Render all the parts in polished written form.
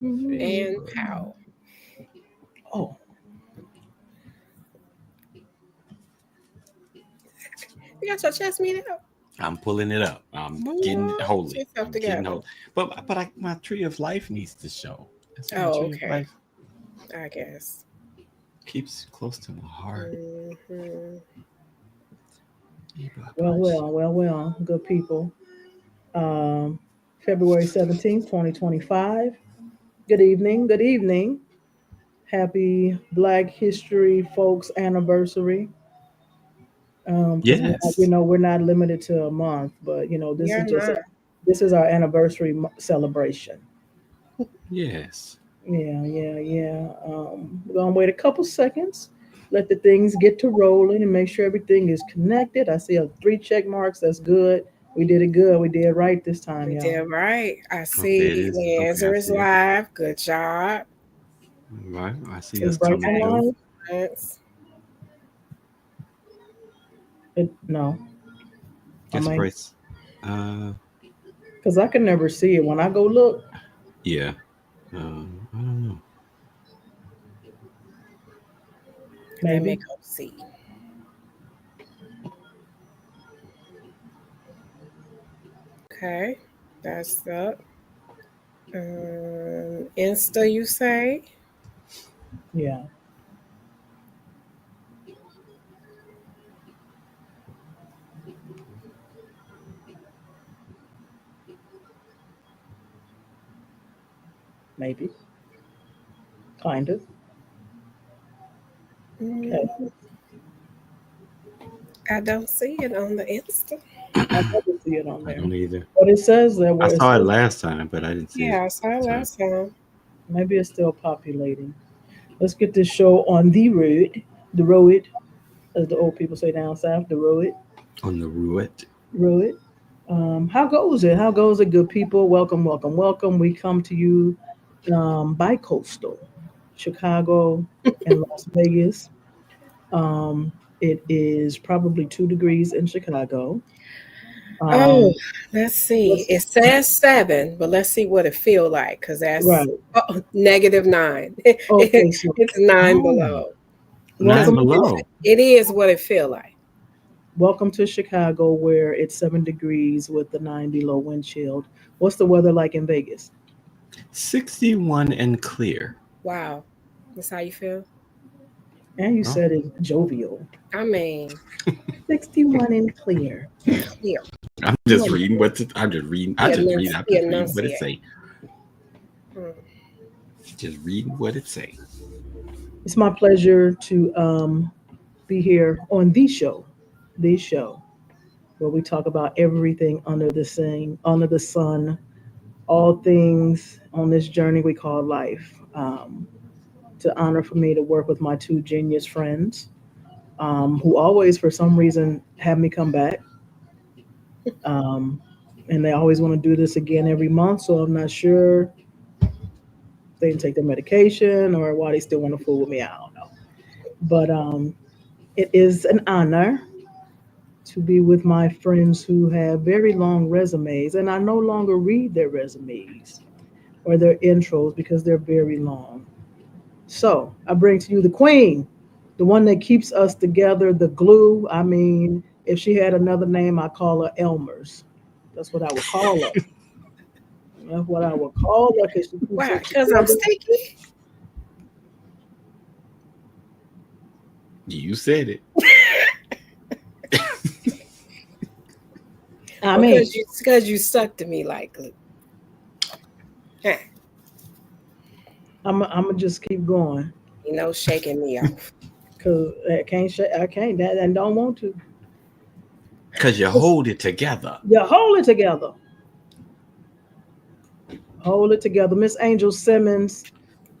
And pow. Oh. You got your chest meat out. I'm pulling it up. I'm getting holy. Get yourself I'm together. getting holy. But my tree of life needs to show. That's my Oh, tree okay. of life I guess. keeps close to my heart. Mm-hmm. Well, good people. Um, February 17th, 2025. Good evening. Good evening. Happy Black History Folks Anniversary. Because Yes. we're not limited to a month, but this You're is just not. this is our anniversary celebration. Yes. Yeah. We're gonna wait a couple seconds, let the things get to rolling, and make sure everything is connected. I see a 3 check marks. That's good. We did it good. We did it right this time, We y'all. did right. I Okay, it see is. Okay, I LeAnzar is see it. live. Good job. All right. I see Is us coming Bryson Okay. through. live? Thanks. No, I Guess might, Bryce. Uh, because I can never see it when I go look. yeah. I don't know. Let me Maybe. go see. Okay. That's up. Insta, you say? Yeah, maybe. Kind of. Okay. Mm, I don't see it on the Insta. I never see it on I there. don't either. But it says that I where it saw it says last time, but I didn't see it Yeah, I saw it this time. last time. maybe it's still populating. Let's get this show on the road, as the old people say down south, the road, On the roulette. road. How goes it? How goes it, good people? Welcome, welcome, welcome. We come to you bi-coastal, Chicago and Las Vegas. Um, it is probably 2 degrees in Chicago. Oh, Um, let's see. let's, It says 7, but let's see what it feel like, because that's right. -9. Okay, so It's 9 Oh, below. That's nine welcome what to below. it is. What it feel like. welcome to Chicago, where it's 7 degrees with the 9 below wind chill. What's the weather like in Vegas? 61 and clear. Wow, that's how you feel. And you Oh, said it's jovial. I mean, 61 and clear. clear. I'm just reading what I'm just reading. I just read. I'm He just reading what it enunciate. say. Mm. Just reading what it say. It's my pleasure to be here on the show, where we talk about everything under the sun, all things on this journey we call life. To honor for me to work with my two genius friends, who always, for some reason, have me come back. Um, and they always want to do this again every month, so I'm not sure if they didn't take their medication or why they still want to fool with me. I don't know. But it is an honor to be with my friends who have very long resumes, and I no longer read their resumes or their intros because they're very long. So I bring to you the queen, the one that keeps us together, the glue. I mean, if she had another name, I call her Elmer's. That's what I would call her. That's what I would call her because she keeps Why? us Because I'm together. sticky. You said it. I Or mean, because you stuck to me like glue. Huh. I'm gonna just keep going Shaking me off. because I can't, that, and don't want to. Cause you Just, hold it together. yeah, hold it together. Hold it together. Miss Angel Simmons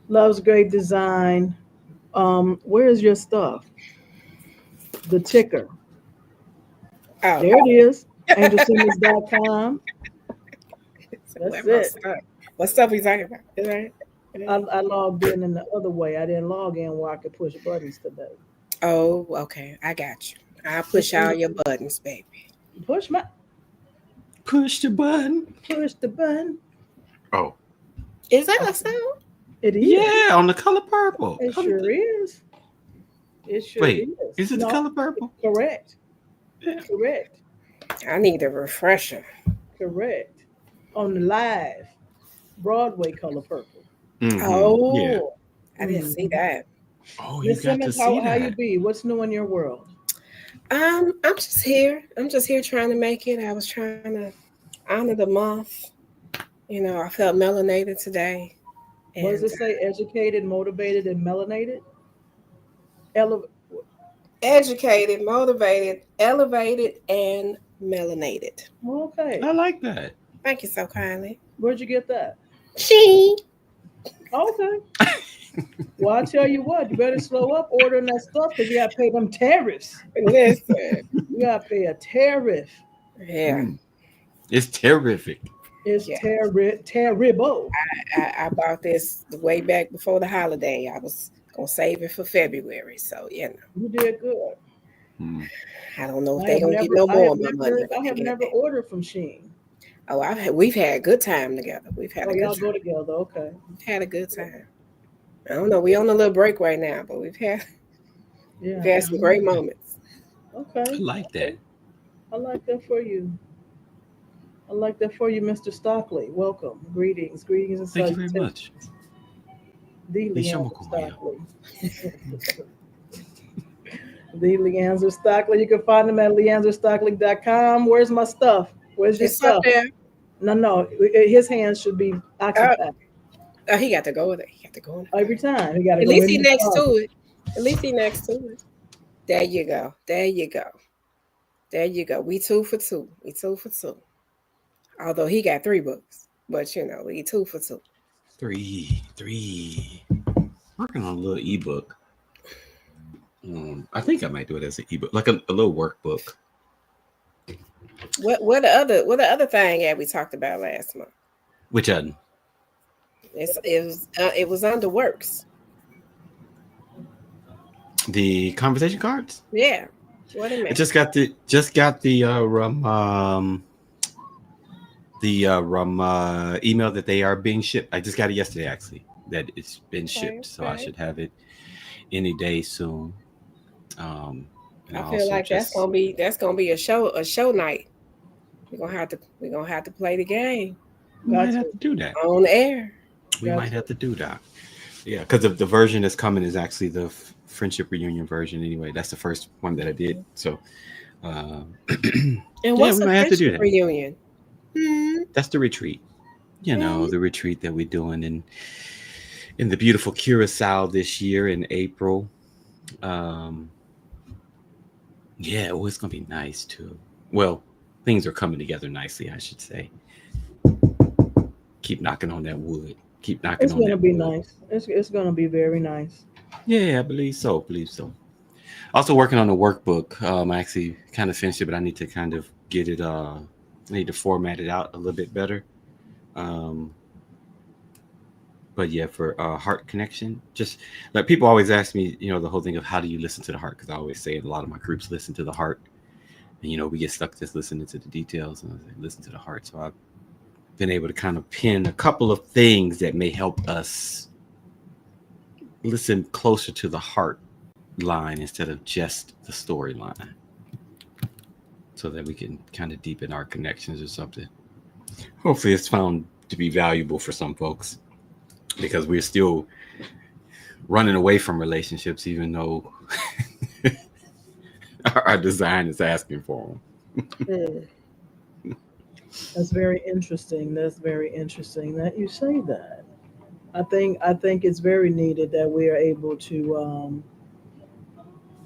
loves great design. Where's your stuff? The ticker. Oh, There it is. AngelSimmons.com. so where That's my it. stuff? What stuff we talking about? Is right? I logged in the other way. I didn't log in where I could push buttons today. Oh, okay. I got you. I'll Miss push all Angel, your buttons, baby. push my Push the button. push the button. Oh, Is that a sound? It is. Yeah, on the color purple. It sure is. It sure Wait, is. is it the No, color purple? correct. Yeah. Correct. I need a refresher. Correct. On the live Broadway color purple. Mm-hmm. Yeah. Oh, I didn't see Mm-hmm. that. Oh, you Miss got to Simmons, see how you that. be? What's new in your world? I'm just here. I'm just here trying to make it. I was trying to honor the month. You know, I felt melanated today, What does and it say? Educated, motivated, and melanated? Ele- educated, motivated, elevated, and melanated. okay. I like that. Thank you so kindly. Where'd you get that? She. Okay. Well, I tell you what, you better slow up ordering that stuff because you got to pay them tariffs. Listen. You got to pay a tariff. Yeah, Mm. It's terrific. It's yeah. terrible. I bought this way back before the holiday. I was gonna save it for February, so you know. You did good. Mm. I don't know if they gonna get no more of my money, but I they have get never it. ordered from Shein. Oh, we've had a good time together. We've had Oh, a good y'all go time. together. Okay. We've had a good time. I don't know. We on a little break right now, but we've Yeah. had some great moments. Okay. I like that. I like that for you. I like that for you, Mr. Stockley. Welcome. Greetings. Greetings and Thank you very salutations. much. The LeAnzar Nishomokoya. Stockley. The LeAnzar Stockley. You can find him at leanzarstockley.com. Where's my stuff? Where's your It's up stuff? there. No. His hands should be Uh, occupied he got to go there. He got to go in the car. every time. He got to At go least in he the next closet. to it. At least he next to it. There you go. There you go. There you go. We two for two. We two for two. Although he got 3 books, but you know, we 2 for 2. Three. Working on a little ebook. I think I might do it as an ebook, like a little workbook. What the other thing that we talked about last month? Which It was under works. the conversation cards. Yeah. What a I minute. just got the email that they are being shipped. I just got it yesterday, actually. That it's been Okay, shipped, so I okay. should have it any day soon. And I I feel also like that's just gonna be that's gonna be a show night. We're gonna have to play the game we Got might to. have to do that. on air. We Got might to. have to do that. Yeah, because the version that's coming is actually the friendship reunion version. Anyway, that's the first one that I did. So, uh, And yeah, what's we a might have to do friendship that. reunion? Hmm. That's the retreat. You know, Hmm. the retreat that we're doing in the beautiful Curacao this year in April. Um, yeah, oh, it's gonna be nice too. Well, things are coming together nicely, I should say. Keep knocking on that wood. Keep knocking It's on going to that be wood. nice. It's going to be very nice. Yeah, I believe so. Believe so. Also working on the workbook. I actually kind of finished it, but I need to kind of get it. I need to format it out a little bit better. Um, but yeah, for heart connection, just like people always ask me, the whole thing of how do you listen to the heart? Because I always say a lot of my groups listen to the heart, and we get stuck just listening to the details, and I say, listen to the heart. So I've been able to kind of pin a couple of things that may help us listen closer to the heart line instead of just the storyline, so that we can kind of deepen our connections or something. Hopefully, it's found to be valuable for some folks because we're still running away from relationships, even though our design is asking for them. Hmm. That's very interesting. That's very interesting that you say that. I think it's very needed that we are able to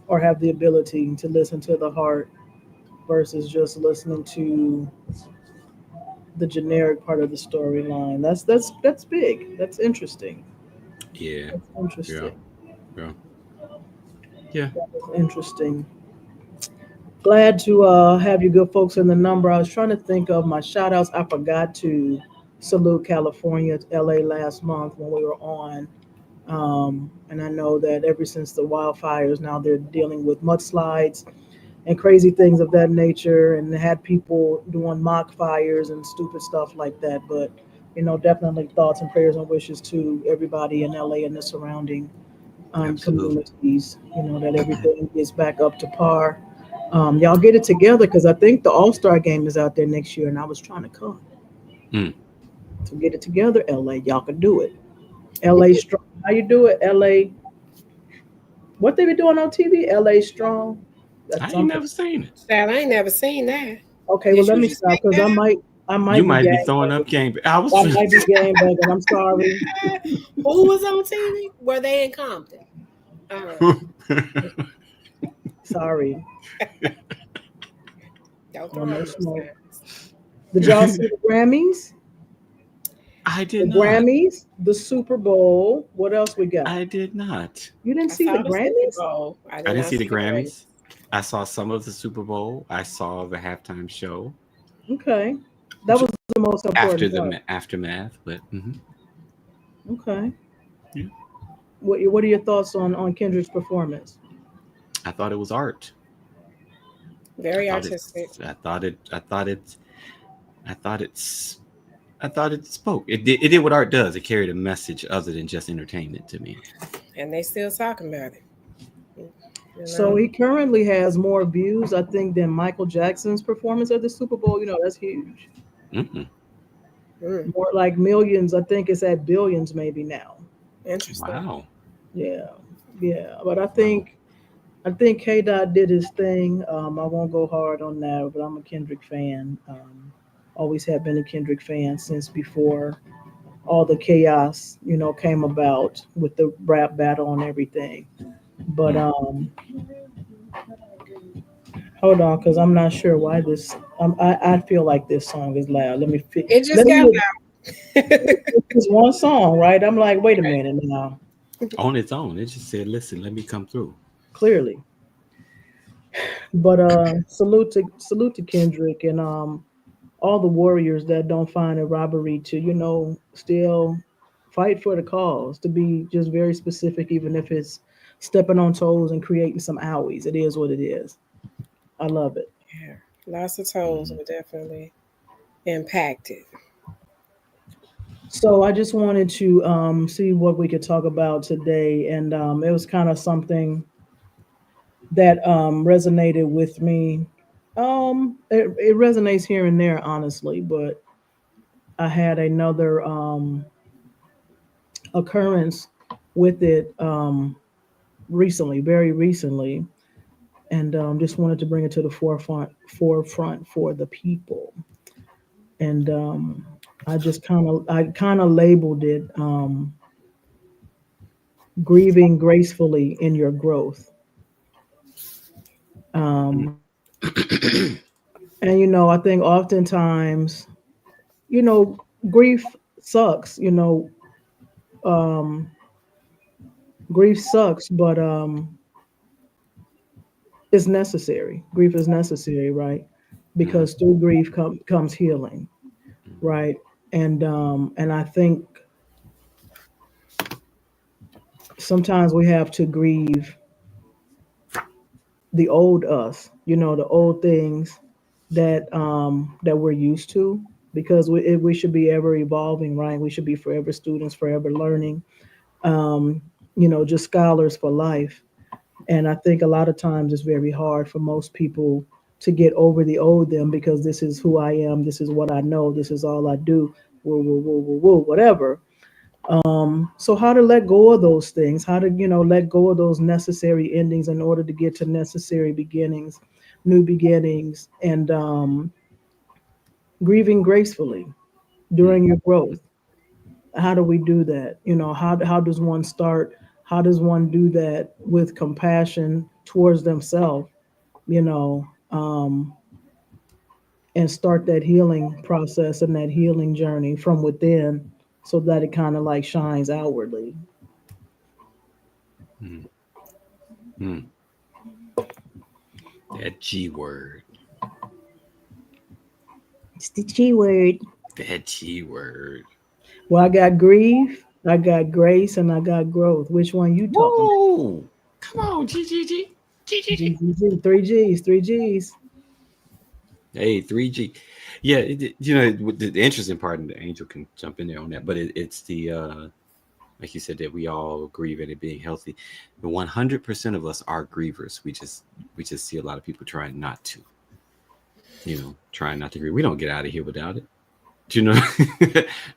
or have the ability to listen to the heart versus just listening to the generic part of the storyline. That's big. That's interesting. Yeah, That's yeah, interesting. yeah, yeah. That's interesting. Glad to have you good folks in the number. I was trying to think of my shout outs. I forgot to salute California, LA last month when we were on. And I know that ever since the wildfires, now they're dealing with mudslides and crazy things of that nature, and had people doing mock fires and stupid stuff like that. But Definitely thoughts and prayers and wishes to everybody in LA and the surrounding Absolutely. communities. That everything gets back up to par. Y'all get it together because I think the All Star game is out there next year, and I was trying to come. Mm. So get it together, LA. Y'all can do it. LA strong. How you do it, LA? What they be doing on TV? LA strong. That's I ain't something. never seen it. Child, I ain't never seen that. Okay, well Did let you me just stop make because that I You might be might be gang throwing up banging. game. I was I finna might be gang banging. I'm sorry. up? Who was on TV? Were they in Compton? Sorry. Don't Oh, throw up no no smoke. signs. Did y'all see the Grammys? I The did not. Grammys, the Super Bowl. What else we got? I did not. You didn't I see the saw the Super Grammys? Bowl. I I did didn't not see the see the Grammys. Grammys. I saw some of the Super Bowl. I saw the halftime show Okay. That was the most important after part. the aftermath, but Okay. yeah, What are your thoughts on Kendrick's performance? I thought it was art. I Very thought it. artistic. I thought it. I thought it. I thought it's. I thought it spoke. It did what art does. It carried a message other than just entertainment to me. And they still talking about it. You So know? he currently has more views, I think, than Michael Jackson's performance at the Super Bowl. That's huge. Mm-mm. Mm, More like millions. I think it's at billions maybe now. interesting. Wow. Yeah, yeah. But I Wow. think I think K Dot did his thing. I won't go hard on that, but I'm a Kendrick fan. Always have been a Kendrick fan since before all the chaos, came about with the rap battle and everything. But Mm. hold on, because I'm not sure why this. I feel like this song is loud. It just Let got me. loud. It's one song, right? I'm like, wait a minute now. On its own, it just said, "Listen, let me come through." Clearly, but salute to Kendrick and all the warriors that don't find a robbery to still fight for the cause. To be just very specific, even if it's stepping on toes and creating some owies, it is what it is. I love it. Yeah, lots of toes Mhm. were definitely impacted. So I just wanted to see what we could talk about today, and it was kind of something that resonated with me. It resonates here and there, honestly, but I had another occurrence with it recently, very recently, and just wanted to bring it to the forefront for the people. And I kind of labeled it grieving gracefully in your growth. Um, and I think oftentimes, you know, grief sucks. Um, grief sucks, but it's necessary. Grief is necessary, right? Mhm. Because through grief comes healing, right? And I think sometimes we have to grieve the old us, the old things that we're used to, because we should be ever evolving, right? We should be forever students, forever learning, um, just scholars for life. And I think a lot of times it's very hard for most people to get over the old them, because this is who I am, this is what I know, this is all I do, woo, woo, woo, woo, woo, whatever. So how to let go of those things, how to, let go of those necessary endings in order to get to necessary beginnings, new beginnings, and grieving gracefully Mm. during your growth. How do we do that? How does one start? How does one do that with compassion towards themselves, you know, um, and start that healing process and that healing journey from within, so that it kind of like shines outwardly. Mm. Mm. That G word. It's the G word. That G word. Well, I got grief, I got grace, and I got growth. Which one you talking Whoa! Come on, G G G G G about? G. G, G, G. Three G's, three G's. Hey, 3G. Yeah, the interesting part, and the angel can jump in there on that, but it's the like you said, that we all grieve at it being healthy. The 100% of us are grievers. We just see a lot of people trying not to, trying not to grieve. We don't get out of here without it. Do you know?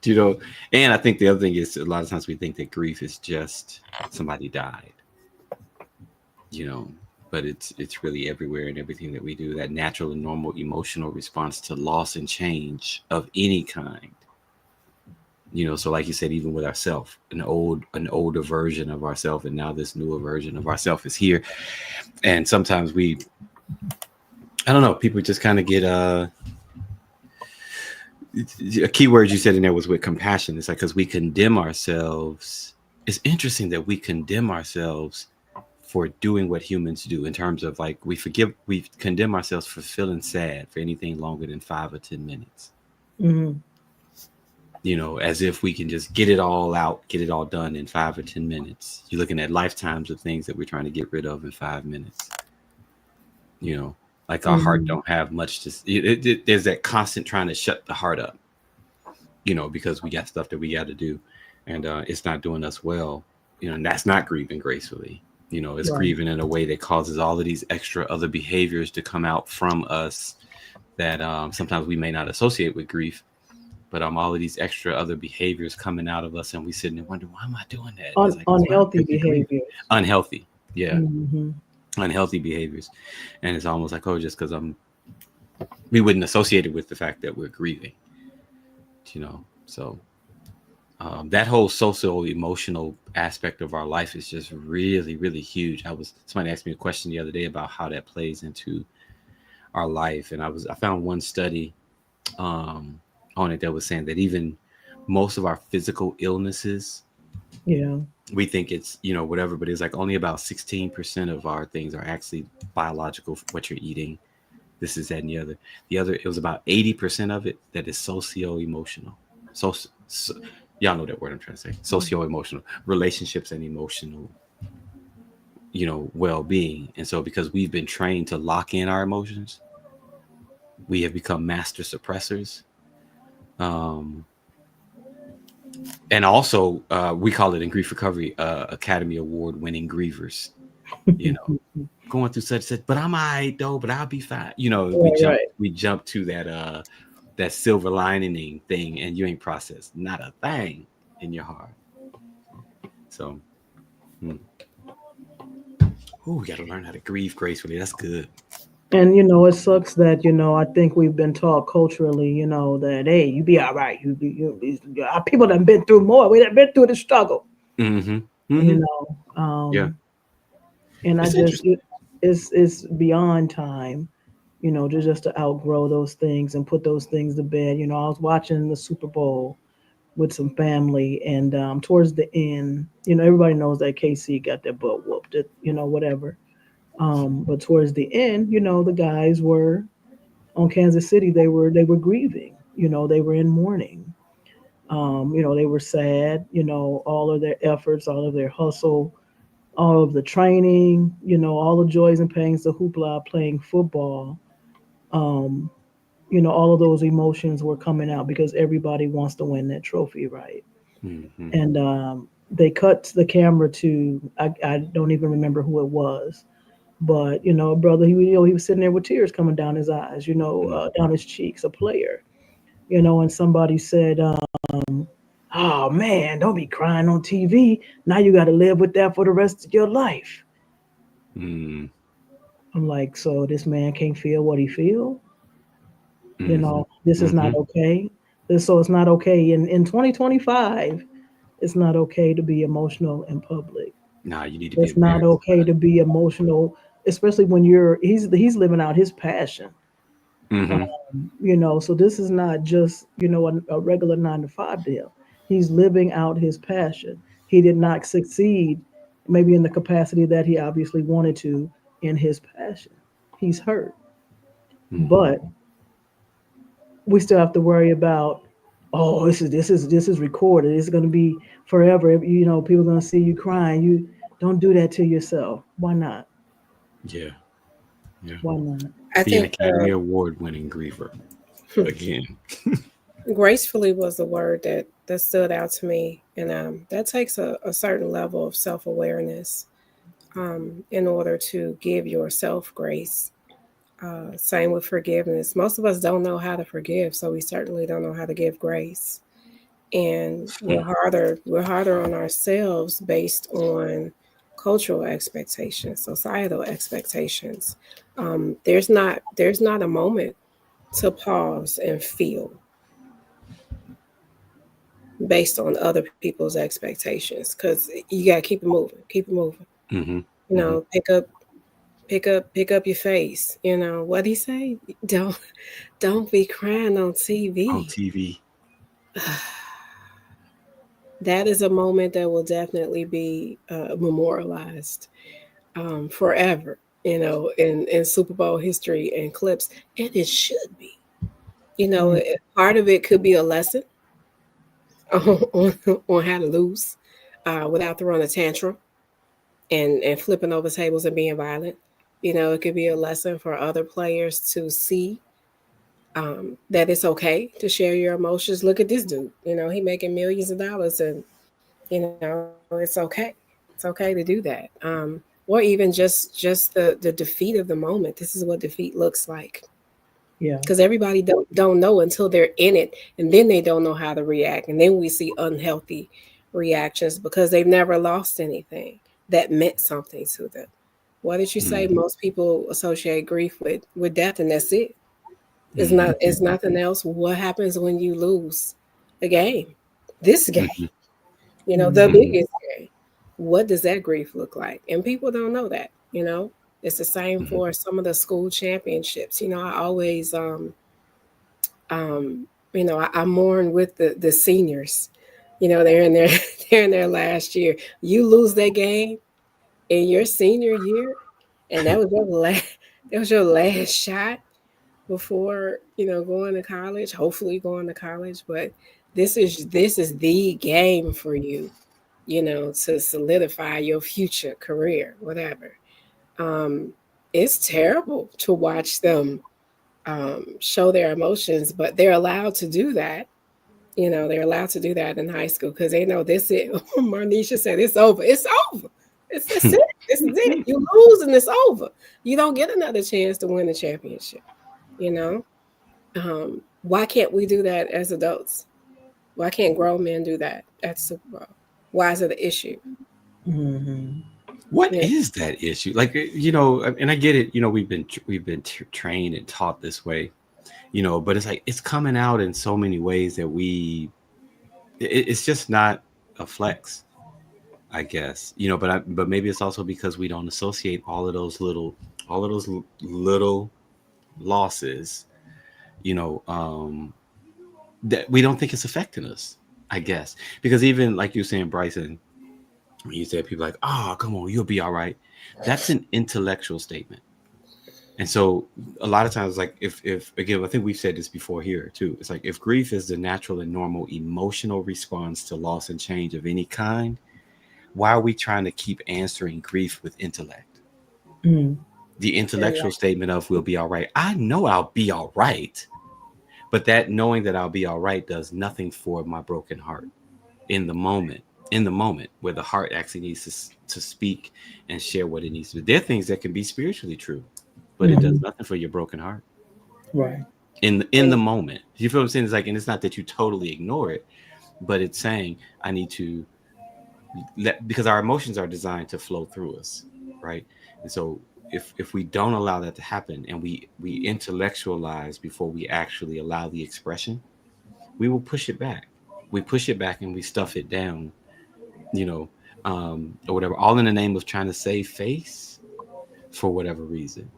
Do you know? And I think the other thing is, a lot of times we think that grief is just somebody died, you know, but it's really everywhere in everything that we do. That natural and normal emotional response to loss and change of any kind. So like you said, even with ourself, an older version of ourself, and now this newer version of ourself is here. And sometimes I don't know, people just kind of get a key word you said in there was with compassion. It's like, because we condemn ourselves. It's interesting that we condemn ourselves for doing what humans do, in terms of, like, we condemn ourselves for feeling sad for anything longer than 5 or 10 minutes. Hmm. As if we can just get it all out, get it all done in 5 or 10 minutes. You're looking at lifetimes of things that we're trying to get rid of in 5 minutes. you know like our heart Hmm. don't have much to there's that constant trying to shut the heart up, because we got stuff that we got to do, and it's not doing us well. And that's not grieving gracefully. It's Right. grieving in a way that causes all of these extra other behaviors to come out from us, that sometimes we may not associate with grief, but all of these extra other behaviors coming out of us, and we sitting and wonder, why am I doing that? And it's like, that's why, Unhealthy because you're grieving. behaviors. Unhealthy. Yeah. Hmm. Unhealthy behaviors. And it's almost like, oh, just because we wouldn't associate it with the fact that we're grieving. So that whole social emotional aspect of our life is just really, really huge. Somebody asked me a question the other day about how that plays into our life, and I found one study um, on it that was saying that even most of our physical illnesses, Yeah. we think it's whatever, but it's like only about 16% of our things are actually biological. What you're eating, this is that and the other, it was about 80% of it that is socio-emotional. So y'all know that word I'm trying to say. Socio-emotional relationships and emotional well-being. And so, because we've been trained to lock in our emotions, we have become master suppressors. um and also, we call it in grief recovery, Academy Award winning grievers, you know going through such, but I'm all right though, but I'll be fine. we Right. jump Right. we jump to that silver lining thing, and you ain't processed not a thing in your heart. So, hmm. Ooh, we got to learn how to grieve gracefully. That's good. And it sucks that I think we've been taught culturally, that hey, you be all right. Our people that been through more. We done been through the struggle. Mm-hmm. You Mm-hmm. know, Yeah. and I It's just interesting. it's beyond time, just to outgrow those things and put those things to bed. I was watching the Super Bowl with some family, and towards the end, everybody knows that KC got their butt whooped. Whatever. But towards the end, the guys were on Kansas City. They were grieving. They were in mourning. They were sad. All of their efforts, all of their hustle, all of the training, all the joys and pains, the hoopla playing football. Um, all of those emotions were coming out because everybody wants to win that trophy, right? Mm-hmm. And they cut the camera to, I don't even remember who it was, but brother, he was sitting there with tears coming down his eyes, down his cheeks, a player, and somebody said, "Oh man, don't be crying on TV. Now you got to live with that for the rest of your life." Mm-hmm. I'm like, so this man can't feel what he feel? Mm-hmm. This is Mm-hmm. not okay. So it's not okay in 2025. It's not okay to be emotional in public. Nah, you need to be It's not embarrassed okay about to be emotional, especially when he's living out his passion. it. Mm-hmm. So this is not just a regular 9 to 5 deal. He's living out his passion. He did not succeed, maybe in the capacity that he obviously wanted to in his passion. He's hurt, Mm-hmm. but we still have to worry about, oh, this is recorded. It's going to be forever. People are going to see you crying. You don't do that to yourself. Why not? Yeah. Yeah. Why not? I Be an think Academy Award winning griever again. gracefully was the word that stood out to me, and that takes a certain level of self awareness in order to give yourself grace. Same with forgiveness. Most of us don't know how to forgive, so we certainly don't know how to give grace. And we're harder on ourselves based on cultural expectations, societal expectations. There's not a moment to pause and feel based on other people's expectations, because you got to keep it moving. Hmm. You Hmm. know, pick up your face. What he say? Don't don't be crying on On TV. TV. That is a moment that will definitely be memorialized forever. In Super Bowl history and clips, and it should be. Mm. Part of it could be a lesson on how to lose without throwing a tantrum and flipping over tables and being violent. It could be a lesson for other players to see that it's okay to share your emotions. Look at this dude. He making millions of dollars, and it's okay. It's okay to do that. Or even just the defeat of the moment. This is what defeat looks like. Yeah. Because everybody don't know until they're in it, and then they don't know how to react, and then we see unhealthy reactions because they've never lost anything that meant something to them. What did you say? Hmm. Most people associate grief with death, and that's it. It's Hmm. not. It's nothing else. What happens when you lose a game? This game, Hmm. the Mm. Hmm. biggest game. What does that grief look like? And people don't know that. It's the same Hmm. for some of the school championships. I always um, I mourn with the seniors. They're in their they're in their last year. You lose that game in your senior year, and that was your last shot before going to college. Hopefully, going to college, but this is the game for you. To solidify your future career, whatever. Um, it's terrible to watch them show their emotions, but they're allowed to do that. They're allowed to do that in high school because they know this it. Marnisha said it's over. It's over. It's it. This is it. You lose and it's over. You don't get another chance to win the championship. You know. Why can't we do that as adults? Why can't grown men do that at Super Bowl? Why is it an issue? Hmm. What Yeah. is that issue? Like, and I get it. We've been trained and taught this way. But it's like it's coming out in so many ways that it's just not a flex, I guess. But maybe it's also because we don't associate all of those little losses. You know, that we don't think it's affecting us. I guess because even like you saying, Bryson, when you said people like, "Oh, come on, you'll be all right," that's an intellectual statement. And so a lot of times, like if again, I think we've said this before here too. It's like if grief is the natural and normal emotional response to loss and change of any kind, why are we trying to keep answering grief with intellect? Mm. The Yeah. intellectual statement of we'll be all right. I know I'll be all right, but that knowing that I'll be all right does nothing for my broken heart in the moment. In the moment where the heart actually needs to speak and share what it needs to. There are things that can be spiritually true, but it does Hmm. nothing for your broken heart. Right. In the moment. You feel what I'm saying? It's like, and it's not that you totally ignore it, but it's saying I need to because our emotions are designed to flow through us, right? And so if we don't allow that to happen and we intellectualize before we actually allow the expression, we will push it back. We push it back and we stuff it down, you know, or whatever, all in the name of trying to save face for whatever reason,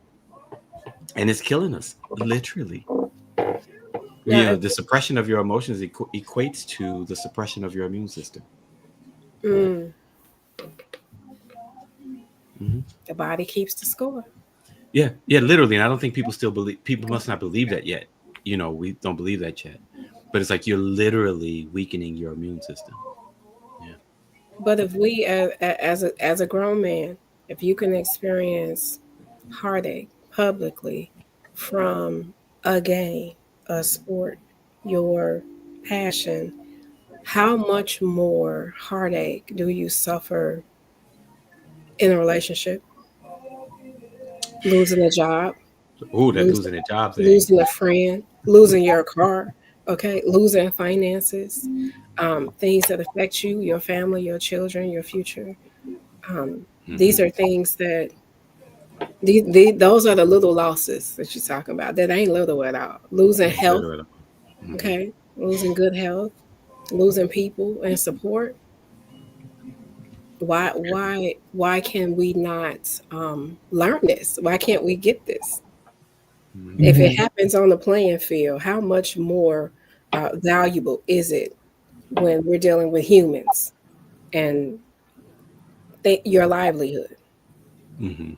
and it's killing us literally. Now, The suppression of your emotions equates to the suppression of your immune system. mm, Hmm. the body keeps the score. Yeah, yeah, literally. And I don't think people must not believe that yet. We don't believe that yet. But it's like you're literally weakening your immune system. Yeah. But if we, as a grown man, if you can experience heartache publicly, from a game, a sport, your passion, how much more heartache do you suffer in a relationship? Losing a job, Oh, that losing losing a job thing. losing a friend, losing your car, okay, losing finances, things that affect you, your family, your children, your future. These Hmm. are things that those are the little losses that you're talking about. That ain't little at all. Losing Ain't health, little at all. Hmm. okay, losing good health, losing people and support. Why can we not learn this? Why can't we get this? Hmm. If it Mm-hmm. happens on the playing field, how much more valuable is it when we're dealing with humans and your livelihood? Hmm.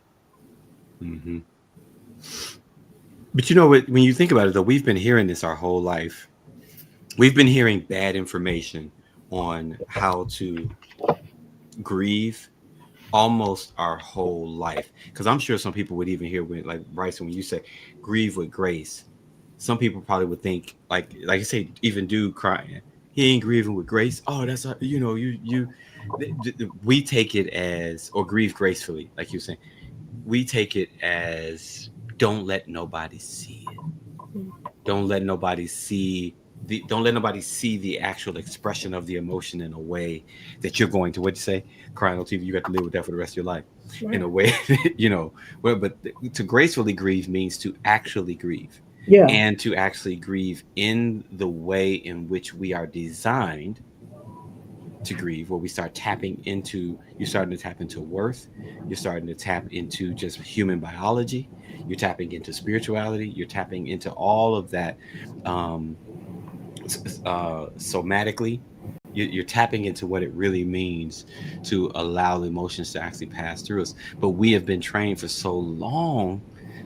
Hmm. But you know what? When you think about it, though, we've been hearing this our whole life. We've been hearing bad information on how to grieve almost our whole life. Because I'm sure some people would even hear when, like Bryson, when you say grieve with grace, some people probably would think, like you say, even dude crying, he ain't grieving with grace. Oh, that's we take it as, or grieve gracefully, like you were saying, we take it as, don't let nobody see it. Don't let nobody see don't let nobody see the actual expression of the emotion in a way that you're going to, what'd you say, crying on TV, you got to live with that for the rest of your life, in Right. a way that, well, but to gracefully grieve means to actually grieve, Yeah. and to actually grieve in the way in which we are designed to grieve, where we start tapping into, you're starting to tap into worth, you're starting to tap into just human biology, you're tapping into spirituality, you're tapping into all of that, um, somatically. You're tapping into what it really means to allow the emotions to actually pass through us. But we have been trained for so long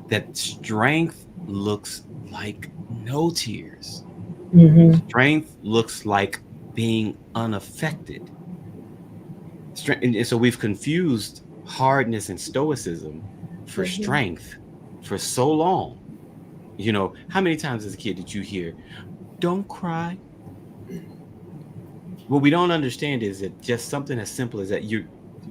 that strength looks like no tears. Mm-hmm. Strength looks like being unaffected. And so we've confused hardness and stoicism for Hmm. strength for so long. How many times as a kid did you hear, don't cry? What we don't understand is that just something as simple as that,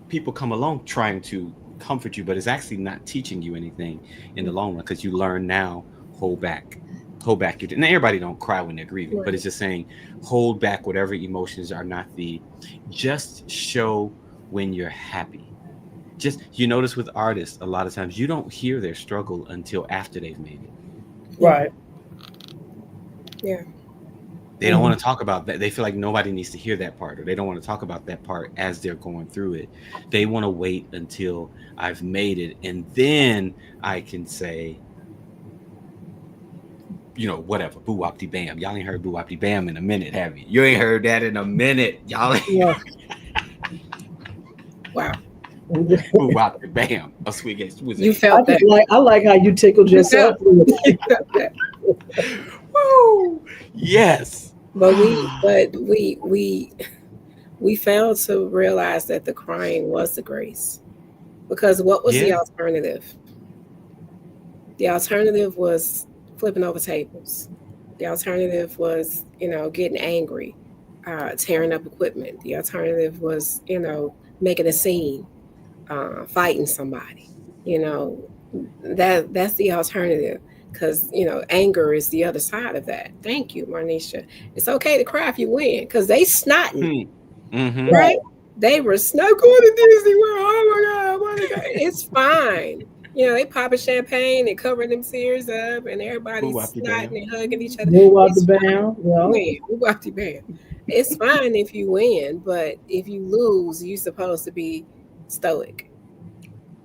people come along trying to comfort you, but it's actually not teaching you anything in the long run, because you learn now, hold back. Hold back your, and everybody don't cry when they're grieving, but Right. it's just saying, hold back whatever emotions are not the, just show when you're happy. Just, you notice with artists, a lot of times you don't hear their struggle until after they've made it. Yeah. Right. Yeah. They don't Mm-hmm. want to talk about that. They feel like nobody needs to hear that part, or they don't want to talk about that part as they're going through it. They want to wait until I've made it, and then I can say, whatever, boo wop de bam. Y'all ain't heard boo wop de bam in a minute, have you? You ain't heard that in a minute. Y'all ain't Yeah. Wow. boo wop de bam. A sweet gay was You it? I felt just that. like I like how you tickled You felt. yourself with You it. felt that. Woo! Yes. But we failed to realize that the crying was the grace. Because what was the Yeah. alternative? The alternative was flipping over tables. The alternative was, getting angry, tearing up equipment. The alternative was, making a scene, fighting somebody. You know, that's the alternative. Because anger is the other side of that. Thank you, Marnisha. It's okay to cry if you win, because they snotting, Hmm. Mm-hmm. right? Right. They were snow going to Disney World. Oh my god! Oh my god! It's fine. They popping champagne and covering them tears up, and Boo everybody's wop de snotting bam. and hugging each other. Move out the It's fine. bound. You Well. win. We got the band. It's fine if you win, but if you lose, you're supposed to be stoic,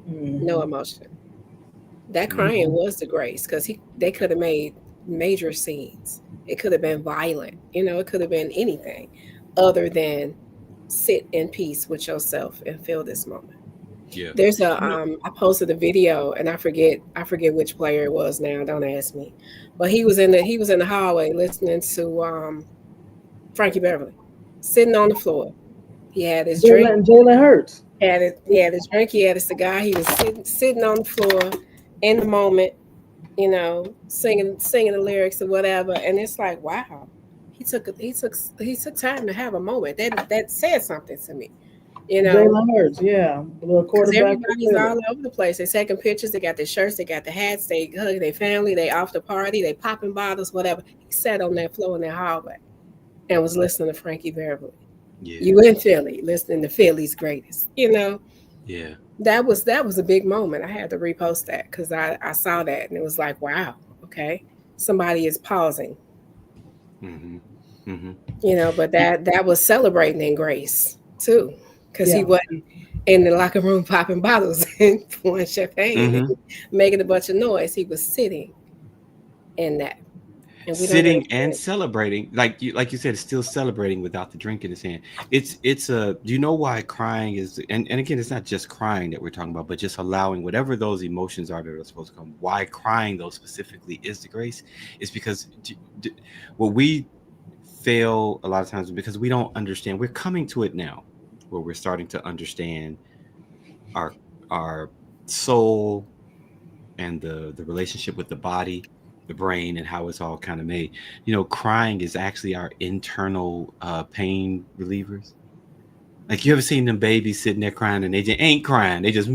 no Mm-hmm. emotion. That crying Mm-hmm. was the grace, because they could have made major scenes. It could have been violent. It could have been anything other than sit in peace with yourself and feel this moment. Yeah. There's a You know. I posted a video, and I forget which player it was now. Don't ask me, but he was in the hallway listening to Frankie Beverly, sitting on the floor. He had his drink, Jalen Hurts. he had his drink, he had his cigar. He was sitting on the floor in the moment, singing the lyrics or whatever, and it's like, wow, he took time to have a moment that said something to me, you know, Jalen Hurts, yeah, the because quarterback for everybody's Philly. all over the place. They're taking pictures, they got their shirts, they got the hats, they hug their family, they off the party, they popping bottles, whatever. He sat on that floor in that hallway and was listening to Frankie Beverly. Yeah. You in Philly, listening to Philly's greatest, Yeah. that was a big moment. I had to repost that because I saw that and it was like, wow, okay, somebody is pausing, Mm-hmm. Mm-hmm. but that was celebrating in grace too, because he Yeah, wasn't in the locker room popping bottles and pouring champagne and Mm-hmm. making a bunch of noise. He was sitting in that, and we don't get a Sitting and chance. celebrating, like you said, still celebrating without the drink in his hand. It's a. Do you know why crying is? And again, it's not just crying that we're talking about, but just allowing whatever those emotions are that are supposed to come. Why crying though specifically is the grace, is because what we fail a lot of times because we don't understand. We're coming to it now, where we're starting to understand our our soul and the relationship with the body, the brain, and how it's all kind of made. Crying is actually our internal pain relievers. Like, you ever seen them babies sitting there crying and they just ain't crying, they just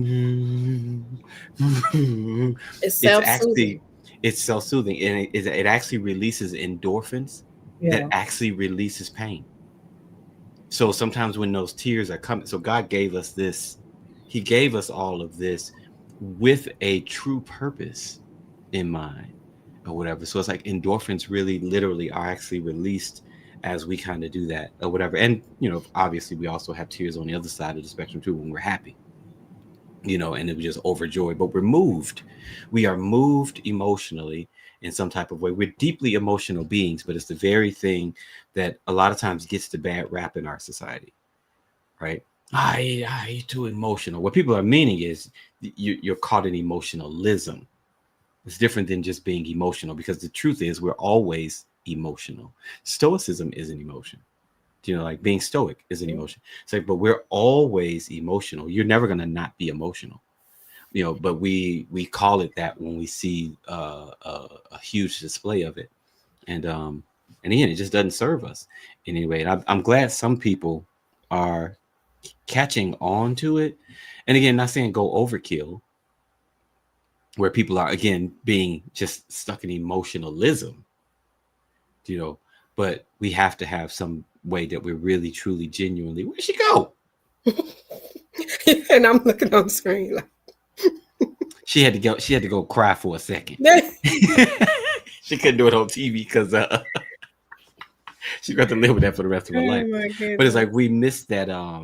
It's it's self-soothing. actually it's self-soothing, and it actually releases endorphins that yeah, actually releases pain. So sometimes when those tears are coming, so God gave us this, he gave us all of this with a true purpose in mind or whatever. So it's like endorphins really literally are actually released as we kind of do that or whatever. And obviously we also have tears on the other side of the spectrum too when we're happy, and it was just overjoyed, but we're moved. We are moved emotionally in some type of way. We're deeply emotional beings, but it's the very thing that a lot of times gets the bad rap in our society, right? I too emotional. What people are meaning is you're caught in emotionalism. It's different than just being emotional, because the truth is we're always emotional. Stoicism is an emotion. Like being stoic is an emotion. It's like, but we're always emotional. You're never gonna not be emotional. But we call it that when we see a huge display of it, and again, it just doesn't serve us in any way. And I'm glad some people are catching on to it. And again, not saying go overkill, where people are again being just stuck in emotionalism, you know, but we have to have some way that we're really, truly, genuinely. Where'd she go? And I'm looking on the screen like, She had to go. She had to go cry for a second. oh She couldn't do it on TV because she's got to live with that for the rest of her life. my But it's goodness. like we missed that. I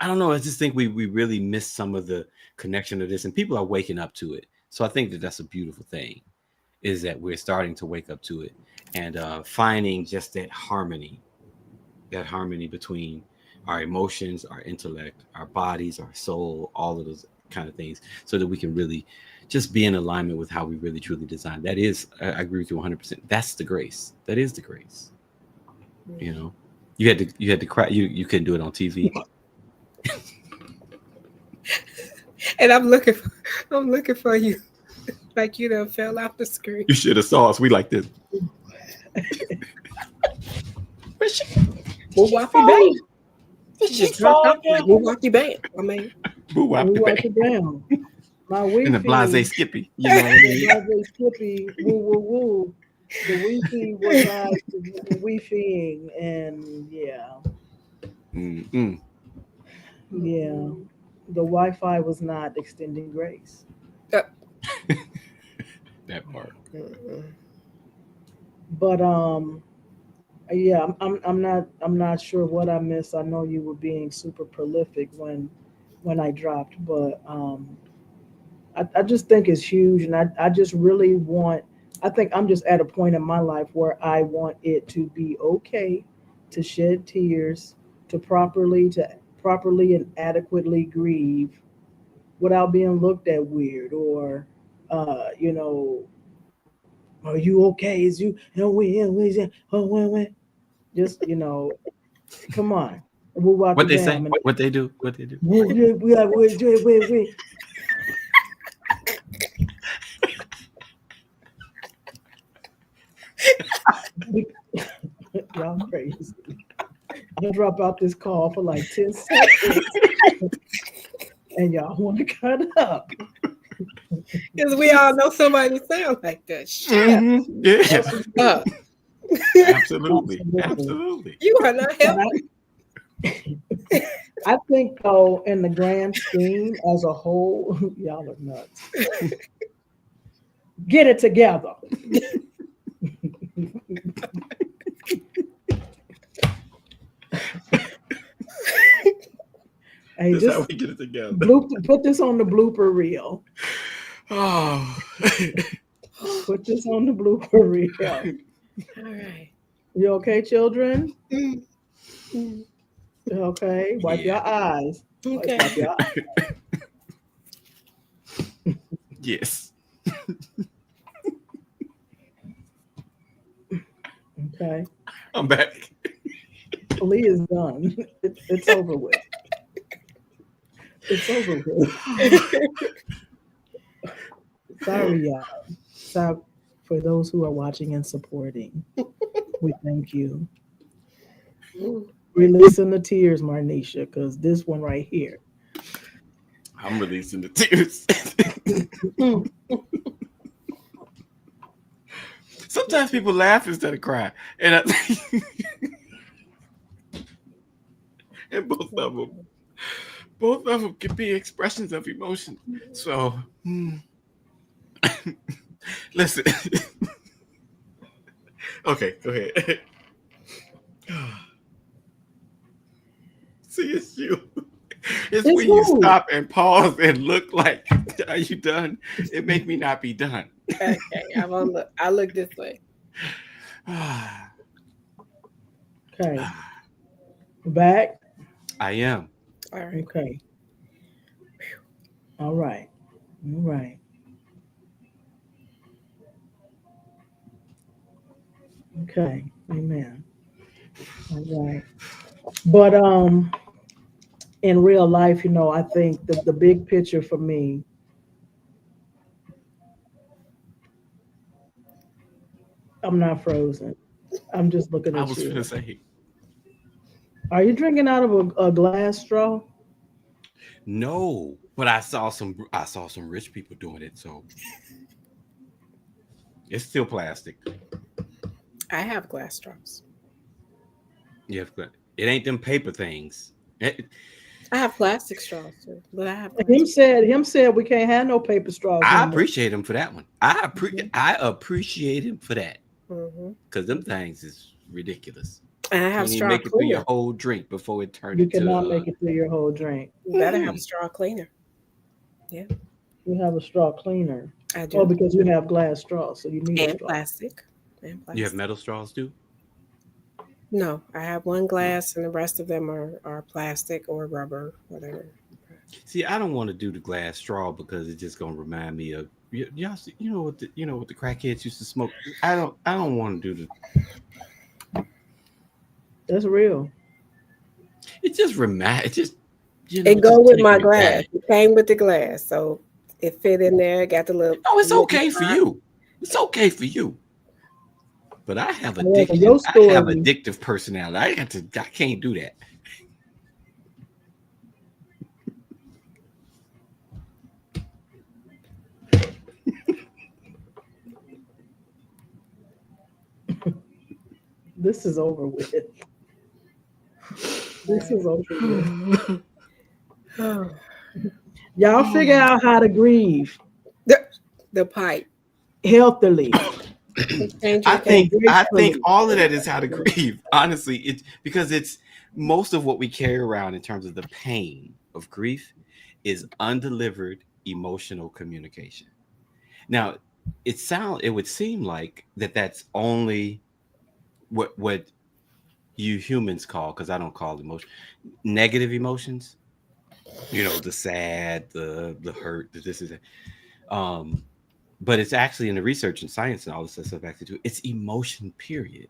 don't know. I just think we really missed some of the connection of this, and people are waking up to it. So I think that that's a beautiful thing, is that we're starting to wake up to it and finding just that harmony between our emotions, our intellect, our bodies, our soul, all of those kind of things, so that we can really just be in alignment with how we really truly design. That is, I agree with you 100%. That's the grace. That is the grace. You know, you had to cry. You couldn't do it on TV. And I'm looking for you, like you done fell off the screen. You should have saw us. We like this. Where she? Did We'll she walk you back. fall? Did She she just dropped fall off like again? we'll walk you back. I mean, Boo wop we the wipe back. it down. My And the Wi-Fi, blase Skippy. You know what I the mean? Broadway Skippy, woo woo woo. The Wi-Fi was not Wi-Fiing, and yeah, Mm-mm. yeah, the Wi-Fi was not extending grace. uh, That part. mm-mm. But yeah, I'm not sure what I missed. I know you were being super prolific when I dropped, but I just think it's huge, and I just really want. I think I'm just at a point in my life where I want it to be okay to shed tears, to properly and adequately grieve without being looked at weird, or you know, are you okay? Is we just come on, we'll walk What it they say? down. And What they do? What they do? we Y'all crazy. I'll drop out this call for like 10 seconds and y'all want to cut up. Because we all know somebody sound like that. Shut Yeah, up. absolutely, Absolutely. absolutely. You are not But helping. I think though, in the grand scheme as a whole, y'all are nuts. Get it together. Hey, That's how just we get it together. put this on the blooper reel. Oh, Put this on the blooper reel. All right. You okay, children? Mm, mm, Okay. Wipe yeah, your eyes. okay. Wipe your yes. Okay. I'm back. Lee is done. It's over with. It's over with. Sorry, y'all. Sorry for those who are watching and supporting. We thank you. Mm, Releasing the tears, Marnisha, because this one right here. I'm releasing the tears. mm. Sometimes people laugh instead of cry, and and both of them can be expressions of emotion. So, listen. Okay, go ahead. See, it's you. It's It's when you who? stop and pause and look like, are you done? It make me not be done. Okay. I look this way. Okay. Back. I am. All right. Okay. All right. All right. Okay. Amen. All right. But in real life, I think the big picture for me, I'm not frozen. I'm just looking I at was gonna you. say Are you drinking out of a glass straw? no, but I saw some rich people doing it, so it's still plastic. I have glass straws. Yeah, but it ain't them paper things. I have plastic straws too, but I have Him glass. said him said we can't have no paper straws I no more. appreciate him for that one. I Mhm. appreciate him for that Mm-hmm. because them things is ridiculous. And I have Can't even straw make it through your cleaner. whole drink before it turned You into cannot make it through your whole drink. You better have a mm, straw cleaner. Yeah, You have a straw cleaner. I Oh, do. because you have glass straws, so you need a And straw. plastic. And you have plastic. metal straws too. No, I have one glass, and the rest of them are plastic or rubber, whatever. See, I don't want to do the glass straw because it's just gonna remind me of y'all. You know what the crackheads used to smoke. I don't want to do the. That's real. It just remind. It just It go just with taking my me glass. back. It came with the glass, so it fit in there. Got No, the it's little okay for knot. you. It's okay for you. But I have However, addiction. your I have story, addictive personality. I can't do that. this is over with. This is over with. Oh, Y'all figure out how to grieve the, the pipe. healthily Change I your and think thinking. I think gracefully. all of that is how to grieve. Honestly, it's because it's most of what we carry around in terms of the pain of grief is undelivered emotional communication. Now, it would seem like that's only what you humans call, because I don't call emotion, negative emotions. The sad, the hurt, the this is that. Um, but it's actually in the research and science and all this stuff actually too. It's emotion, period.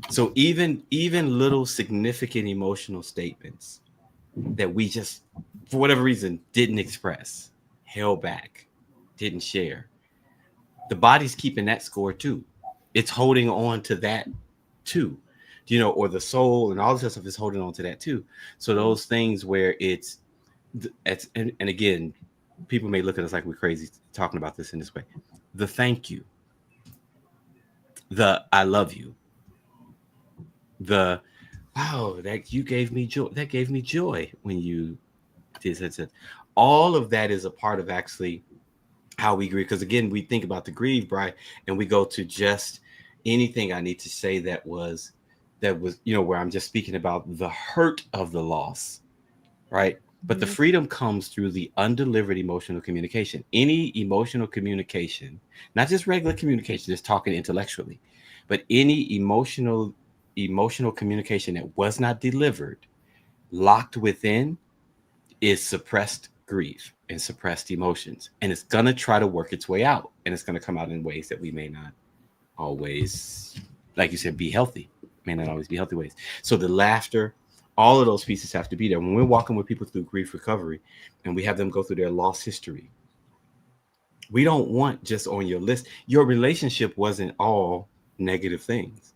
So even little significant emotional statements that we just for whatever reason didn't express, held back, didn't share. The body's keeping that score too. It's holding on to that too, or the soul and all this stuff is holding on to that too. So those things where and again, people may look at us like we're crazy talking about this in this way. The thank you, the I love you, the wow, that you gave me joy, that gave me joy when you did that. All of that is a part of actually how we grieve. Because again, we think about the grieve, Brian, and we go to just anything I need to say that was where I'm just speaking about the hurt of the loss, right? But the Mhm. freedom comes through the undelivered emotional communication. Any emotional communication, not just regular communication, just talking intellectually, but any emotional communication that was not delivered, locked within, is suppressed grief and suppressed emotions. And it's going to try to work its way out. And it's going to come out in ways that we may not always, like you said, be healthy, may not always be healthy ways. So the laughter, all of those pieces have to be there. When we're walking with people through grief recovery and we have them go through their loss history, we don't want just on your list, your relationship wasn't all negative things.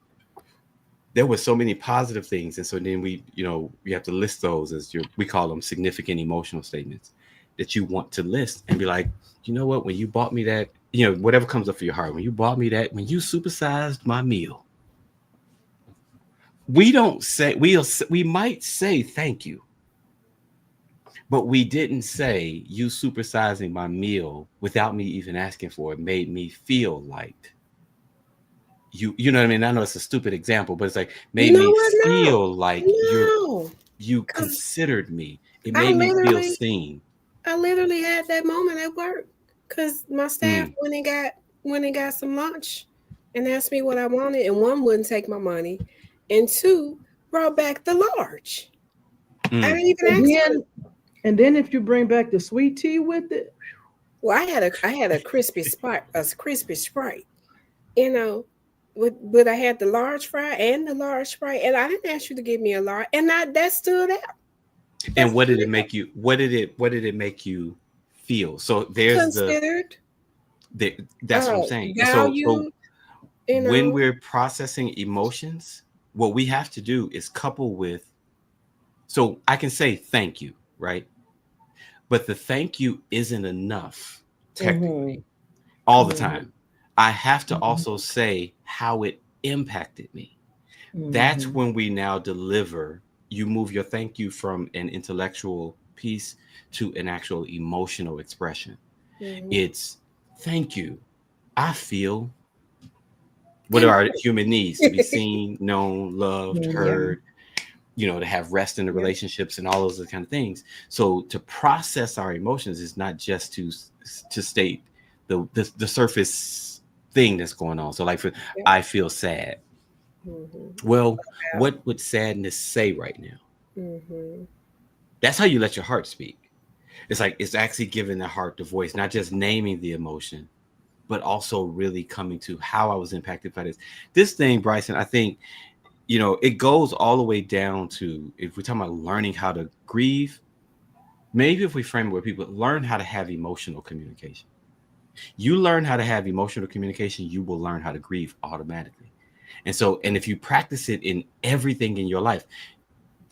There were so many positive things. And so then we have to list those as we call them significant emotional statements that you want to list and be like, you know what, when you bought me that, whatever comes up for your heart, when you bought me that, when you supersized my meal, we don't say, we might say thank you, but we didn't say you supersizing my meal without me even asking for it made me feel like you know what I mean? I know it's a stupid example, but it's like You made know me what? No, feel like no, you because considered me. It I made me feel literally, seen. I literally had that moment at work because my staff Mm, went and got some lunch and asked me what I wanted, and one wouldn't take my money, and two brought back the large. I mm. didn't even And ask for it. then, and then if you bring back the sweet tea with it, Well, I had a crispy sprite, you know, but I had the large fry and the large sprite, and I didn't ask you to give me a large, and that stood out. That And what did stood it out. make you? What did it make you feel? So there's Considered, that's what I'm saying. And so value, you when know. we're processing emotions, what we have to do is couple with. So I can say thank you, right? But the thank you isn't enough technically mm-hmm, all the mm-hmm, time. I have to also mm-hmm, say how it impacted me. That's mm-hmm, when we now deliver. You move your thank you from an intellectual piece to an actual emotional expression. Mhm. It's thank you. I feel what are our Important. human needs to be seen, known, loved, Yeah, mm-hmm. heard, to have rest in the yeah. relationships and all those other kind of things. So to process our emotions is not just to state the surface thing that's going on. So like Yeah. I feel sad. Mhm. Well, what would sadness say right now? Mhm. That's how you let your heart speak. It's like it's actually giving the heart the voice, not just naming the emotion, but also really coming to how I was impacted by this. This thing, Bryson, I think, it goes all the way down to, if we're talking about learning how to grieve, maybe if we frame it where people learn how to have emotional communication. You learn how to have emotional communication, you will learn how to grieve automatically. And if you practice it in everything in your life,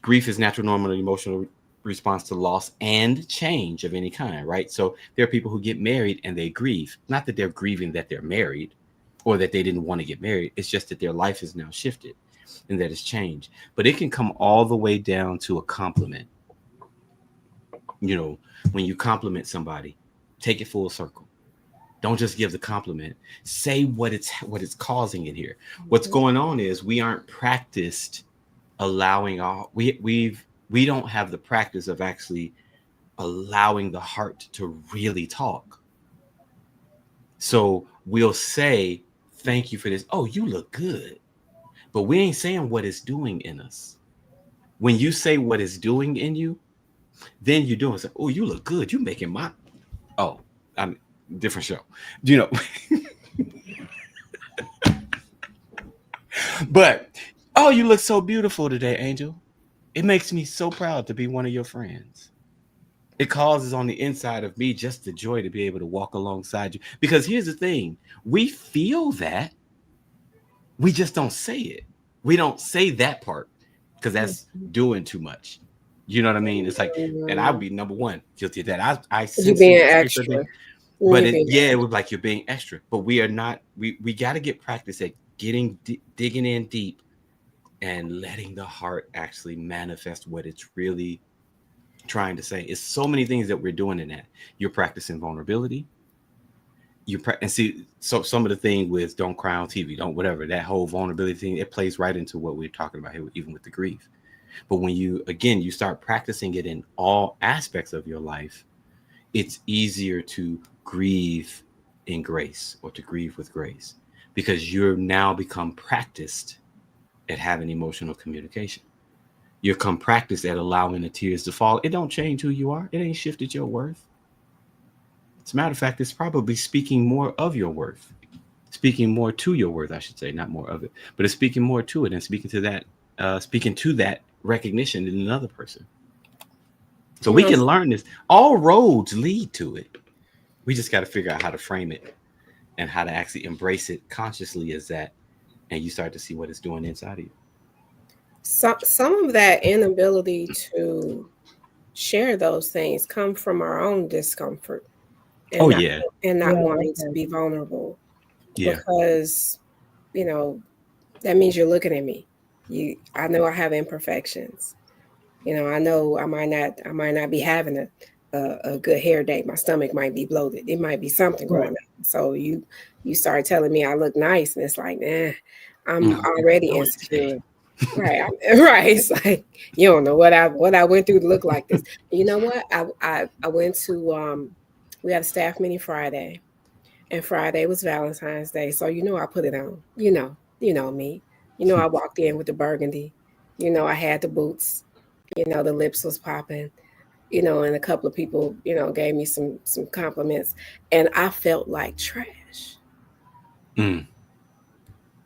grief is natural, normal, and emotional response to loss and change of any kind, right? So there are people who get married and they grieve. Not that they're grieving that they're married or that they didn't want to get married. It's just that their life is now shifted and that it's changed. But it can come all the way down to a compliment. You know, when you compliment somebody, take it full circle. Don't just give the compliment. Say what it's causing in here. What's Mhm. going on is we aren't practiced allowing our we don't have the practice of actually allowing the heart to really talk. So we'll say thank you for this. Oh, you look good. But we ain't saying what it's doing in us. When you say what it's doing in you, then you're doing so, oh, you look good. You making my oh, I'm different show. You know, but oh, you look so beautiful today, Angel. It makes me so proud to be one of your friends. It causes on the inside of me just the joy to be able to walk alongside you. Because here's the thing, we feel that, We just don't say it. We don't say that part because that's Mhm. doing too much. You know what I mean? It's like, and I would Mm. be number one guilty of that. I You sense being these particular extra. things, but You being yeah, it extra. was like you're being extra. But we are not. We got to get practice at getting digging in deep and letting the heart actually manifest what it's really trying to say. It's so many things that we're doing in that. You're practicing vulnerability. And see, so some of the thing with don't cry on TV, don't whatever, that whole vulnerability thing, it plays right into what we're talking about here, even with the grief. But when you again you start practicing it in all aspects of your life, it's easier to grieve in grace or to grieve with grace because you're now become practiced at having emotional communication. You're come practiced at allowing the tears to fall. It don't change who you are. It ain't shifted your worth. As a matter of fact, it's probably speaking more of your worth, speaking more to your worth, I should say, not more of it, but it's speaking more to it and speaking to that recognition in another person. So You we know, can learn this. All roads lead to it. We just got to figure out how to frame it and how to actually embrace it consciously as that, and you start to see what it's doing inside of you. some of that inability to share those things come from our own discomfort Oh and not yeah, and not Yeah, wanting to okay. be vulnerable yeah. because you know that means you're looking at me. I know I have imperfections. I know I might not be having a good hair day. My stomach might be bloated. It might be something going Right. on. So you start telling me I look nice, and it's like, I'm Mm, already doing it today. insecure. Right, right. It's like you don't know what I went through to look like this. You know what? I went to we had a staff meeting Friday, and Friday was Valentine's Day. So I put it on. You know me. I walked in with the burgundy. I had the boots. The lips was popping. And a couple of people, gave me some compliments, and I felt like trash. Mm,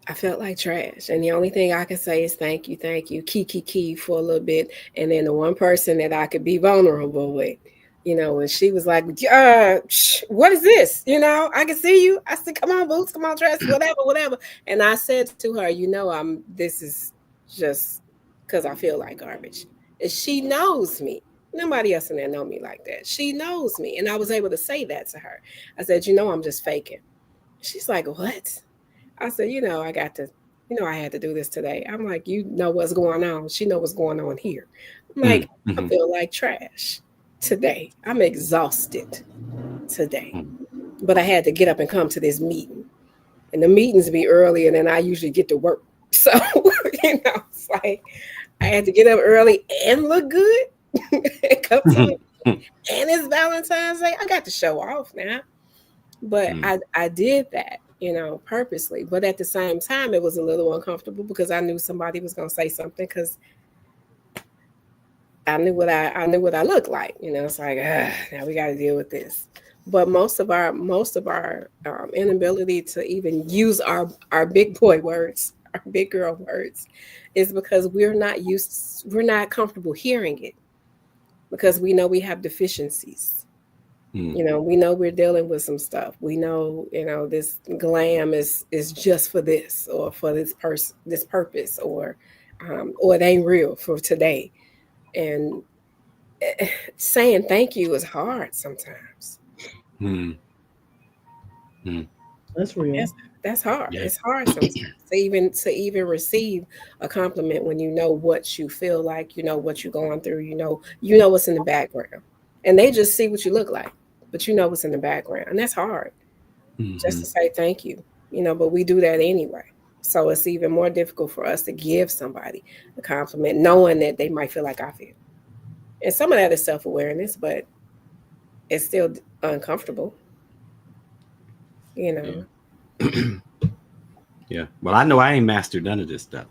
I felt like trash. And the only thing I could say is thank you, key for a little bit. And then the one person that I could be vulnerable with, when she was like, what is this? I can see you. I said, come on, boots, come on, dress, whatever, whatever. And I said to her, this is just because I feel like garbage. And she knows me. Nobody else in there know me like that. She knows me. And I was able to say that to her. I said, I'm just faking. She's like, what? I said, I got to, I had to do this today. I'm like, you know what's going on. She know what's going on here. I'm mm, like, I mm, feel like trash today. I'm exhausted today. mm, But I had to get up and come to this meeting. And the meetings be earlier than I usually get to work. So, it's like I had to get up early and look good and come to mm, it. And it's Valentine's Day. I got to show off now. But mm. I did that, purposely. But at the same time, it was a little uncomfortable because I knew somebody was going to say something because I knew what I looked like. It's like now we got to deal with this. But most of our inability to even use our big boy words, our big girl words, is because we're not comfortable hearing it because we know we have deficiencies. Mm. We know we're dealing with some stuff. We know, this glam is just for this or for this purpose, or it ain't real for today. And saying thank you is hard sometimes. Mm. Mm. That's real. That's that's hard. Yeah. It's hard sometimes to even receive a compliment when you know what you feel like, what you're going through, you know what's in the background. And they just see what you look like, but you know what's in the background. And that's hard. Just Hmm. to say thank you, but we do that anyway. So it's even more difficult for us to give somebody a compliment, knowing that they might feel like I feel. And some of that is self awareness, but it's still uncomfortable, you know. Yeah. Yeah. Well, I know I ain't mastered none of this stuff.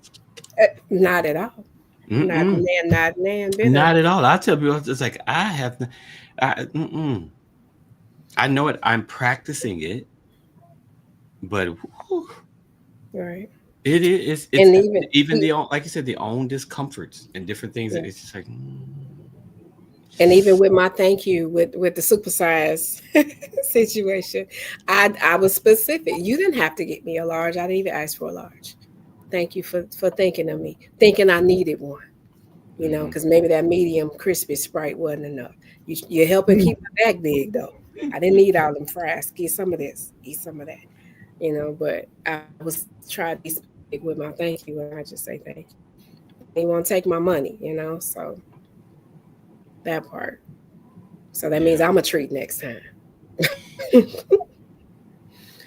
Not at all. Mm-mm. Not nan bit of Not at it. all. I tell people, it's like I have. Mm-mm. I know it. I'm practicing it, but whew, Right. it is. It's And even, even like you said, the own discomforts and different things. yeah. That it's just like. And even with my thank you with the supersize situation, I was specific. You didn't have to get me a large. I didn't even ask for a large. thank you for thinking of me, thinking I needed one. Hmm. Because maybe that medium crispy Sprite wasn't enough. You're helping Mm. keep my back big though. I didn't need all them fries. Get some of this. Eat some of that. But I was trying to be specific with my thank you, and I just say thank you. And you won't take my money. So that part. So that means Yeah. I'm a treat next time.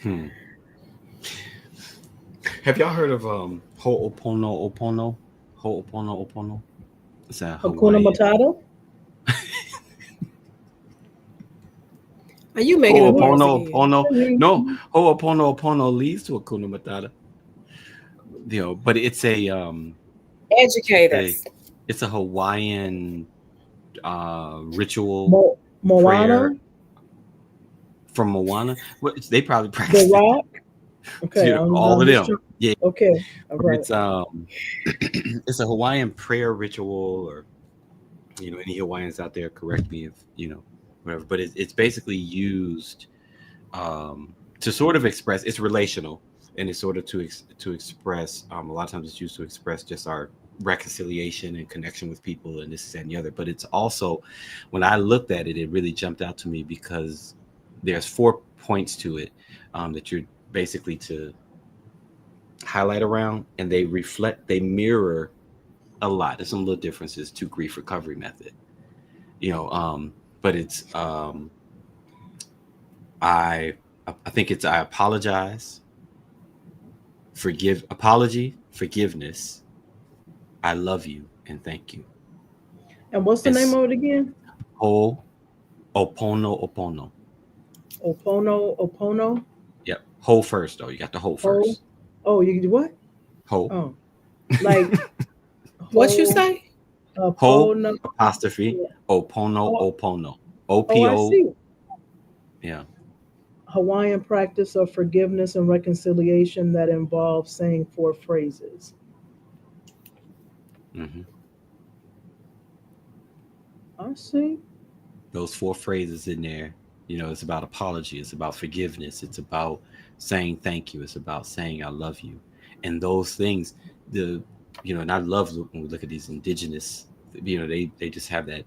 Hmm. Have y'all heard of Ho'oponopono? Ho'oponopono. It's a Hakuna Hawaiian. Matata. Are you making up What? words again? Ho'oponopono. Mm. No, Ho'oponopono leads to Hakuna Matata. But Educate a us. it's a Hawaiian ritual Moana. prayer from Moana. Well, they probably The practiced it. Rock. Okay, All I'm of just them. trying. Yeah, Okay, all but right. it's it's a Hawaiian prayer ritual, or any Hawaiians out there, correct me if whatever. But it's basically used to sort of express. It's relational, and it's sort of to express. A lot of times it's used to express just our reconciliation and connection with people, and this and the other. But it's also, when I looked at it, it really jumped out to me because there's 4 points to it that you're basically to highlight around, and they mirror a lot. There's some little differences to grief recovery method, you know. But it's I I think it's I apologize, forgiveness, I love you, and thank you. And what's the name It's of it again? ho opono opono. Opono. Yep. Ho first though. You got the ho Oh, first. oh, you do what? Ho. Oh, like What you whole say? Ho opono. apostrophe Yeah. opono Oh, opono. oh, I OPO. see. Yeah. Hawaiian practice of forgiveness and reconciliation that involves saying four phrases. Hmm. I see. Those 4 phrases in there. It's about apology. It's about forgiveness. It's about saying thank you. It's about saying I love you. And those things, the and I love when we look at these indigenous. They just have that.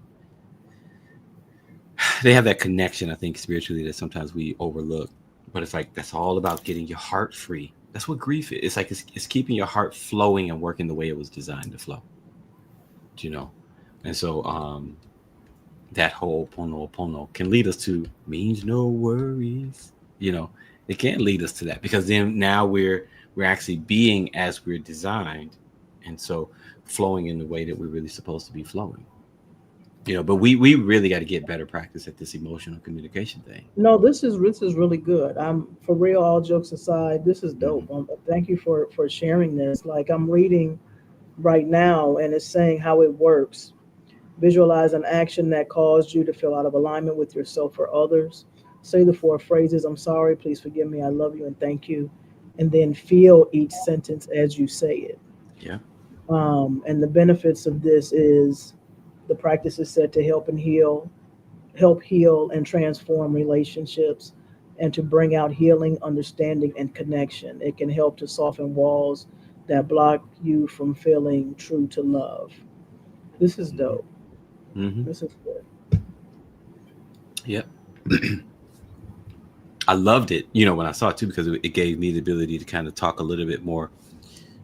They have that connection. I think spiritually that sometimes we overlook. But it's like that's all about getting your heart free. That's what grief is. It's like it's keeping your heart flowing and working the way it was designed to flow. You know, and so that whole pono can lead us to means no worries. You know, it can lead us to that because then now we're actually being as we're designed, and so flowing in the way that we're really supposed to be flowing. But we really got to get better practice at this emotional communication thing. No, this is really good. I'm for real. All jokes aside, this is Hmm. dope. Thank you for sharing this. Like I'm reading right now, and it's saying how it works. Visualize an action that caused you to feel out of alignment with yourself or others. Say the four phrases: "I'm sorry," "Please forgive me," "I love you," and "Thank you," and then feel each sentence as you say it. Yeah. And the benefits of this is the practice is said to help heal and transform relationships and to bring out healing, understanding, and connection. It can help to soften walls that block you from feeling true to love. This is Hmm. dope. Hmm. This is good. Yep. I loved it, when I saw it too, because it gave me the ability to kind of talk a little bit more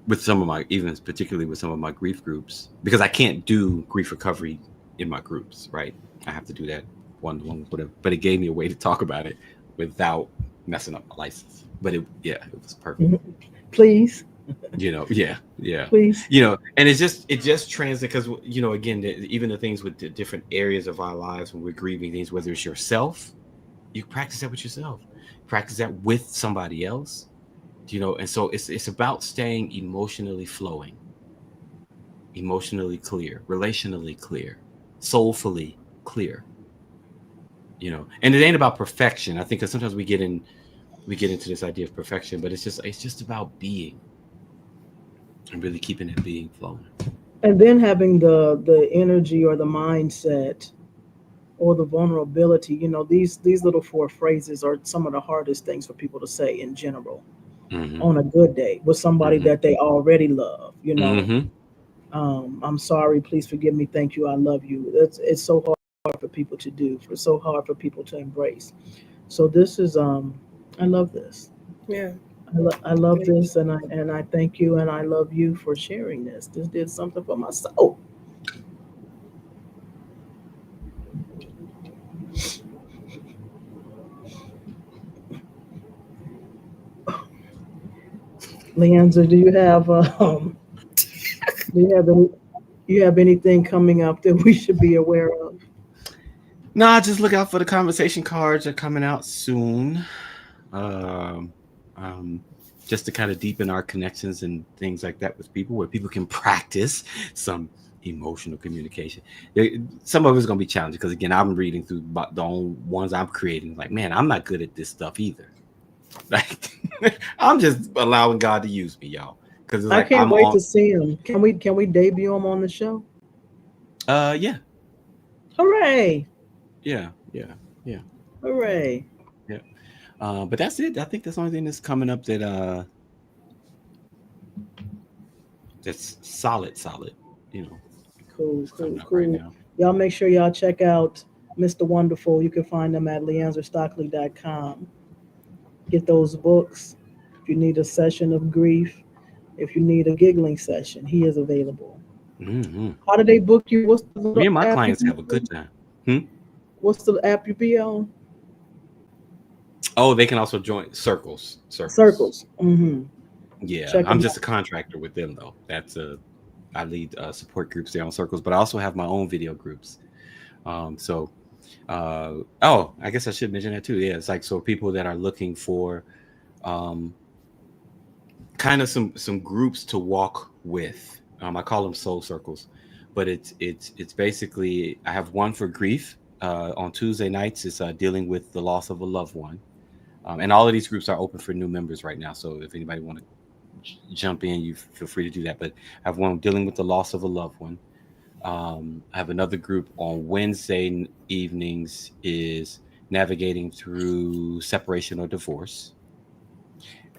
with some of my, even particularly with some of my grief groups, because I can't do grief recovery in my groups, right? I have to do that one to one, whatever. But it gave me a way to talk about it without messing up my license. But yeah, it was perfect. Mhm. Please, Yeah, yeah. please. And it just translates because again, even the things with the different areas of our lives when we're grieving things, whether it's yourself, you practice that with yourself, practice that with somebody else, and so it's about staying emotionally flowing, emotionally clear, relationally clear, soulfully clear. And it ain't about perfection. I think that sometimes we get into this idea of perfection, but it's just about being and really keeping that being flowing. And then having the energy or the mindset or the vulnerability. These little four phrases are some of the hardest things for people to say in general. Mm-hmm. on a good day with somebody Mm-hmm. that they already love, you know. Mm-hmm. I'm sorry, please forgive me, thank you, I love you. It's so hard for people to do. It's so hard for people to embrace. So this is I love this. Yeah. I love Thank this, and I thank you, and I love you for sharing this. This did something for my soul. Leanza, do you have any you have anything coming up that we should be aware of? Nah, just look out for the conversation cards. Are coming out soon. Um, um, just to kind of deepen our connections and things like that with people, where people can practice some emotional communication. Some of it's going to be challenging because, again, I'm reading through the own ones I'm creating. Like, man, I'm not good at this stuff either. Like, I'm just allowing God to use me, y'all. Because it's I like can't I'm wait on. to see him. Can we debut him on the show? Yeah, Hooray! yeah, yeah, yeah, Hooray! yeah. But that's it. I think that's the only thing that's coming up that's solid. You know, Cool, that's coming cool, up right cool. now. Y'all make sure y'all check out Mr. Wonderful. You can find them at LeAnzarStockley.com. Get those books. If you need a session of grief, if you need a giggling session, he is available. Hmm. How do they book you? What's the Me little and my app you clients be have a good on? time. Hmm? What's the app you be on? Oh, they can also join circles. Circles. Circles. Mm-hmm. Yeah, Check I'm them just out. a contractor with them though. I lead support groups there on circles, but I also have my own video groups. So uh, oh, I guess I should mention that too. Yeah, it's like so people that are looking for um, kind of some groups to walk with. I call them soul circles, but it's basically I have one for grief on Tuesday nights. It's dealing with the loss of a loved one. And all of these groups are open for new members right now. So if anybody want to jump in, you feel free to do that. But I have one dealing with the loss of a loved one. I have another group on Wednesday evenings is navigating through separation or divorce.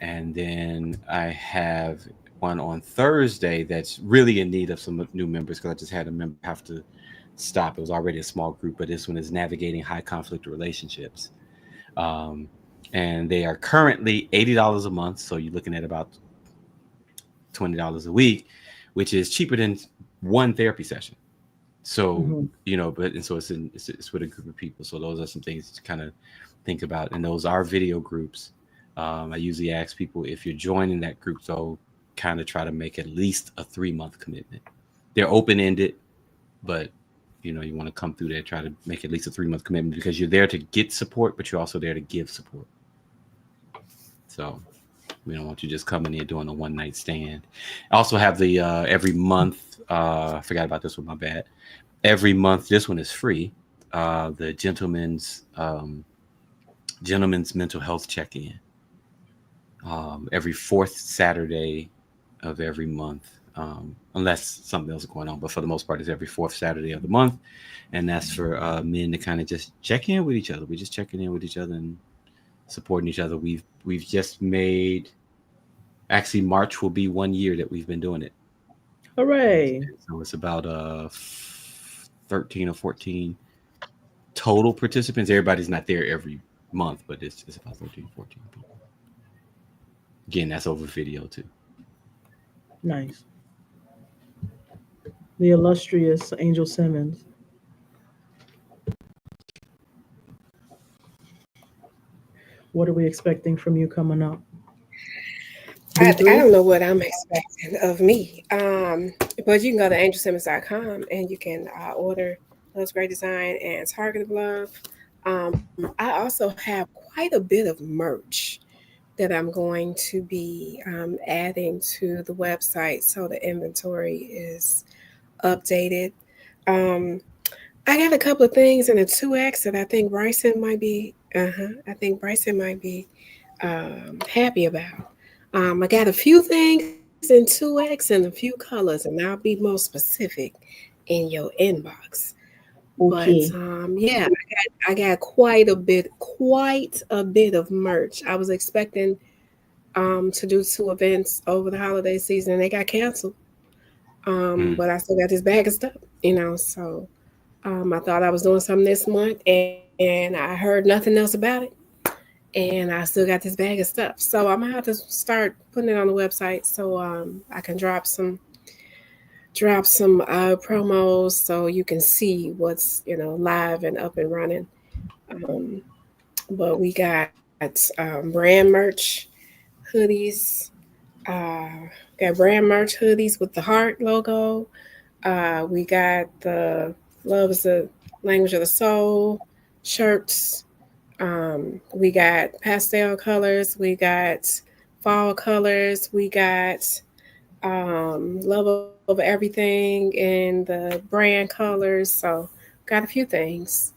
And then I have one on Thursday that's really in need of some new members because I just had a member have to stop. It was already a small group, but this one is navigating high conflict relationships. Um, and they are currently $80 a month. So you're looking at about $20 a week, which is cheaper than one therapy session. So, Mm-hmm. but and so it's with a group of people. So those are some things to kind of think about. And those are video groups. I usually ask people if you're joining that group, though, kind of try to make at least a 3 month commitment. They're open ended, but you want to come through there, try to make at least a 3 month commitment because you're there to get support, but you're also there to give support. So we don't want you just coming in doing a one night stand. I also have the every month. I forgot about this one. My bad. Every month, this one is free. The gentleman's mental health check in. Every fourth Saturday of every month, unless something else is going on. But for the most part, it's every fourth Saturday of the month, and that's for men to kind of just check in with each other. We're just checking in with each other and supporting each other. We've just made actually March will be 1 year that we've been doing it. Hooray! So it's about 13 or 14 total participants. Everybody's not there every month, but it's about 13, 14 people. Again, that's over video too. Nice. The illustrious Angel Simmons. What are we expecting from you coming up? I B3? don't know what I'm expecting of me. But you can go to angelsimmons.com and you can order Love's Great Design and Target of Love. I also have quite a bit of merch that I'm going to be adding to the website so the inventory is updated. Um, I got a couple of things in a 2X that I think Bryson might be. I think Bryson might be happy about. I got a few things in 2X and a few colors, and I'll be more specific in your inbox. But Okay. yeah, I got quite a bit of merch. I was expecting to do 2 events over the holiday season, and they got canceled. Mm. But I still got this bag of stuff, you know. So I thought I was doing something this month, and I heard nothing else about it, and I still got this bag of stuff. So I'm gonna have to start putting it on the website so I can drop some promos so you can see what's live and up and running. Um, but we got brand merch, hoodies. Got brand merch hoodies with the heart logo. We got the Love is the Language of the Soul shirts. We got pastel colors. We got fall colors. We got love over everything in the brand colors. So got a few things.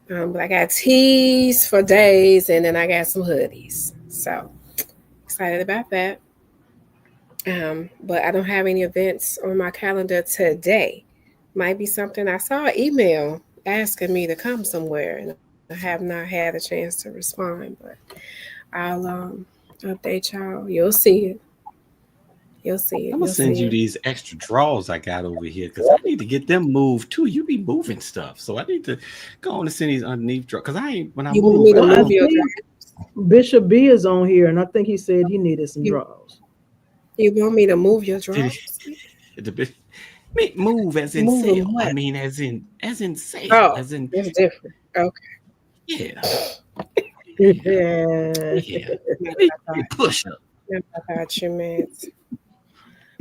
But I got tees for days, and then I got some hoodies. So excited about that. But I don't have any events on my calendar today. Might be something. I saw an email asking me to come somewhere, and I have not had a chance to respond. But I'll update y'all. You'll see it. You'll see it. I'm You'll gonna send see you it. these extra drawers I got over here because I need to get them moved too. You be moving stuff, so I need to go on and send these underneath drawers because I ain't when I You want move. me to Well, I I move don't. your think Bishop B is on here, and I think he said he needed some you, draws. you want me to move your Did drawers? it, the bit- move as in Move them sale. I what? mean, as in sale. Oh, As in it's different. Okay. yeah, Yeah. yeah. Not Let what I me thought. push up. Not what I thought you meant.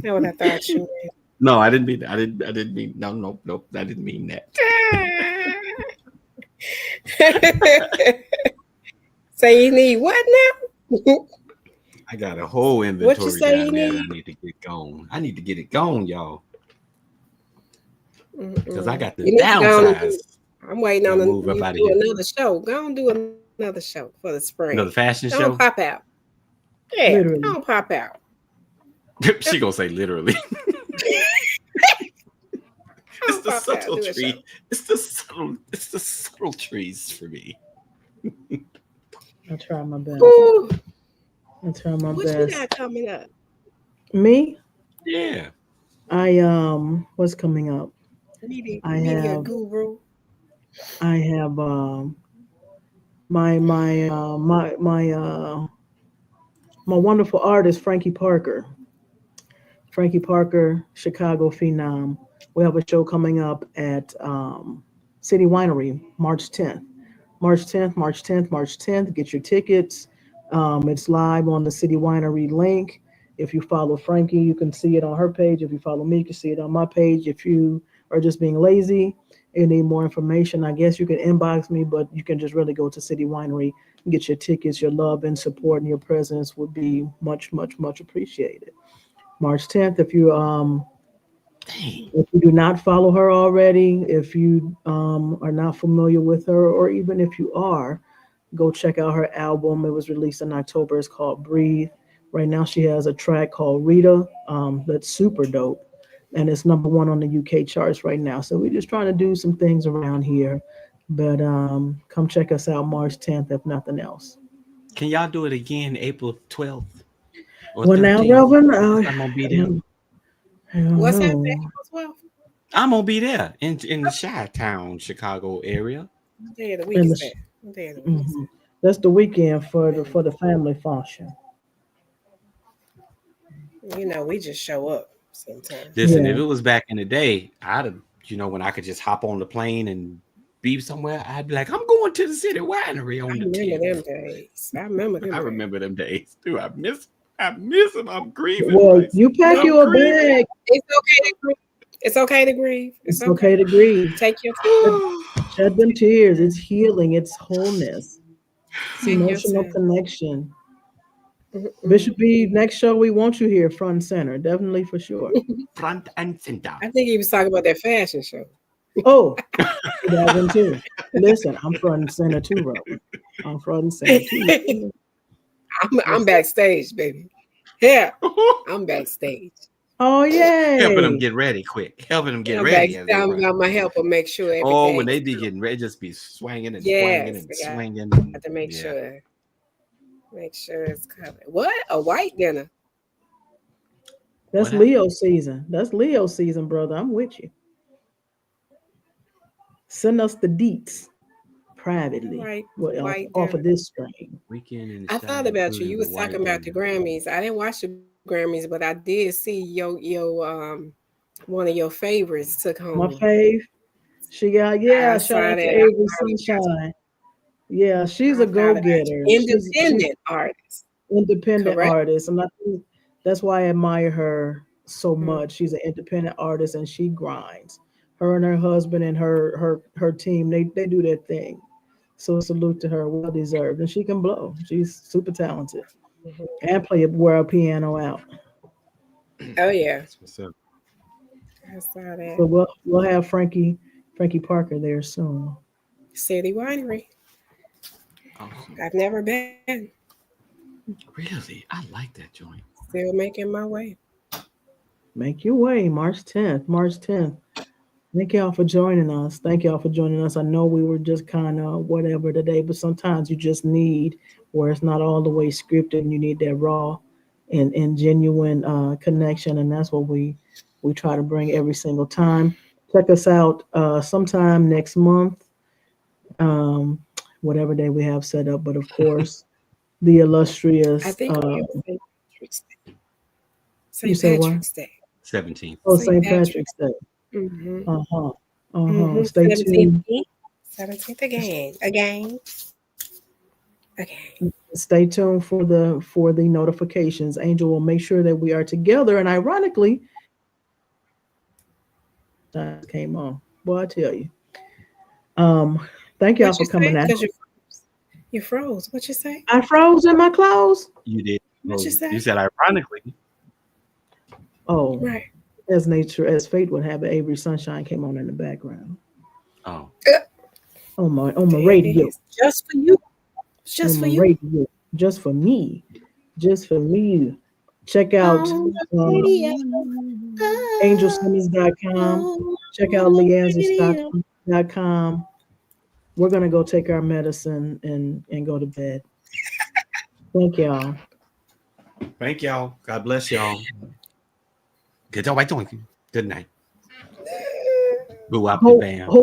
Not what I thought you No, I didn't mean. I didn't mean. No, no, nope. I didn't mean that. meant. Say you need what now? I got a whole What you inventory say down you there that need? I need to get going. I need to get it going, y'all, because I Mm-mm. got to You need to go on and downsize. do. I'm waiting on Gotta move up you out to of do here. another show. Go and do another show for the spring. Another Don't fashion pop show. out. Yeah, don't Literally. pop out. She gonna say literally. It's Don't the pop out. subtle Do a show. tree. It's the subtle. It's the subtle trees for me. I try my best. Ooh, I try my what you best. got coming up? Me, Yeah. what's coming up? I Media have guru. I have my wonderful artist Frankie Parker. Frankie Parker, Chicago Phenom. We have a show coming up at City Winery, March 10th. March 10th, March 10th, March 10th. Get your tickets. It's live on the City Winery link. If you follow Frankie, you can see it on her page. If you follow me, you can see it on my page. If you are just being lazy and need more information, I guess you can inbox me, but you can just really go to City Winery and get your tickets. Your love and support and your presence would be much, much, much appreciated. March 10th. Dang. If you do not follow her already, if you are not familiar with her, or even if you are, go check out her album. It was released in October. It's called Breathe. Right now, she has a track called Rita that's super dope. And it's number one on the UK charts right now. So we're just trying to do some things around here. But come check us out March 10th, if nothing else. Can y'all do it again April 12th or Well, now, 13th? Reverend, Because I'm gonna be there. I don't What's happening? know. April 12th? I'm gonna be there in the Chi-Town, Chicago area. What day of the week In is the, that? What day of the week is mhm. That's the weekend that? for the family function. We just show up sometimes. Listen, Yeah. if it was back in the day, I'd have, when I could just hop on the plane and be somewhere, I'd be like, I'm going to the city winery I on the remember 10th. them days. I remember I them days. remember them days too. I miss them. I'm grieving, Well, Bryson. you pack No, I'm you a grieving. bag. it's okay to grieve. It's okay to grieve. It's It's okay okay. to grieve. Take your Shed, time. shed them tears. It's healing. It's wholeness. It's Take your emotional time. connection. Mm-mm. Bishop B, next show we want you here front and center. Definitely for sure. Front and center. I think he was talking about that fashion show. Oh, that one too. Listen, I'm front and center too, Robert. I'm front and center too. I'm Listen. backstage, baby. Yeah, I'm backstage. Oh, Helping them yay. get ready quick. Helping them get I'm ready backstage. as they run. I'm my helper make sure Oh, when everything they is be good. getting ready, just be swinging and swinging Yes, and I got swinging. to make Yeah. sure Make sure it's covered. What? A white dinner. What That's happened? Leo season. That's Leo season, brother. I'm with you. Send us the deets privately White white off of dinner. this stream. Weekend in the I shy, thought about you. including You the was white talking about the dinner. Grammys. I didn't watch the Grammys, but I did see one of your favorites took My home. fave, she got, I yeah, shout saw out to that. I Avery finally got you. Sunshine. Yeah, she's I a thought about go-getter. you. She's Independent artist, independent correct? artist, and I think that's why I admire her so Mm, much. She's an independent artist, and she grinds. Her and her husband and her team, they do their thing. So salute to her, well deserved, and she can blow. She's super talented mhm. and play a world piano out. Oh yeah, That's what's up. I saw that. So we'll have Frankie Parker there soon. City Winery. Awesome. I've never been. Really, I like that joint. Still making my way. Make your way, March 10th. March 10th. Thank y'all for joining us. Thank y'all for joining us. I know we were just kind of whatever today, but sometimes you just need where it's not all the way scripted and you need that raw and genuine connection. And that's what we try to bring every single time. Check us out sometime next month, um, whatever day we have set up. But of course, the I illustrious, think we have St. Patrick's Day. you St. say what? Patrick's Day. 17th. Oh, St. St. Patrick. Patrick's Day. Mm-hmm. Uh-huh. Uh-huh. Mm-hmm. Stay 17th. tuned. 17th again. Again. Again. Stay tuned for the notifications. Angel will make sure that we are together. And ironically, that came on. Boy, I tell you. Um, thank y'all What for you say? coming out. Because you froze. What you say? I froze in my clothes. You did. What Oh, you you say? said ironically. Oh, Right. as nature, as fate would have it, Avery Sunshine came on in the background Oh, on my There it radio, is. Just for you. on Just my for you. radio, just for me, just for me. Check out On the uh, radio. angelsimmons.com. On Check out the radio. LeAnzar.com. We're gonna go take our medicine and go to bed. Thank y'all. thank y'all. God bless y'all. Get y'all back to Good night. Boo up the Ho, bam. ho,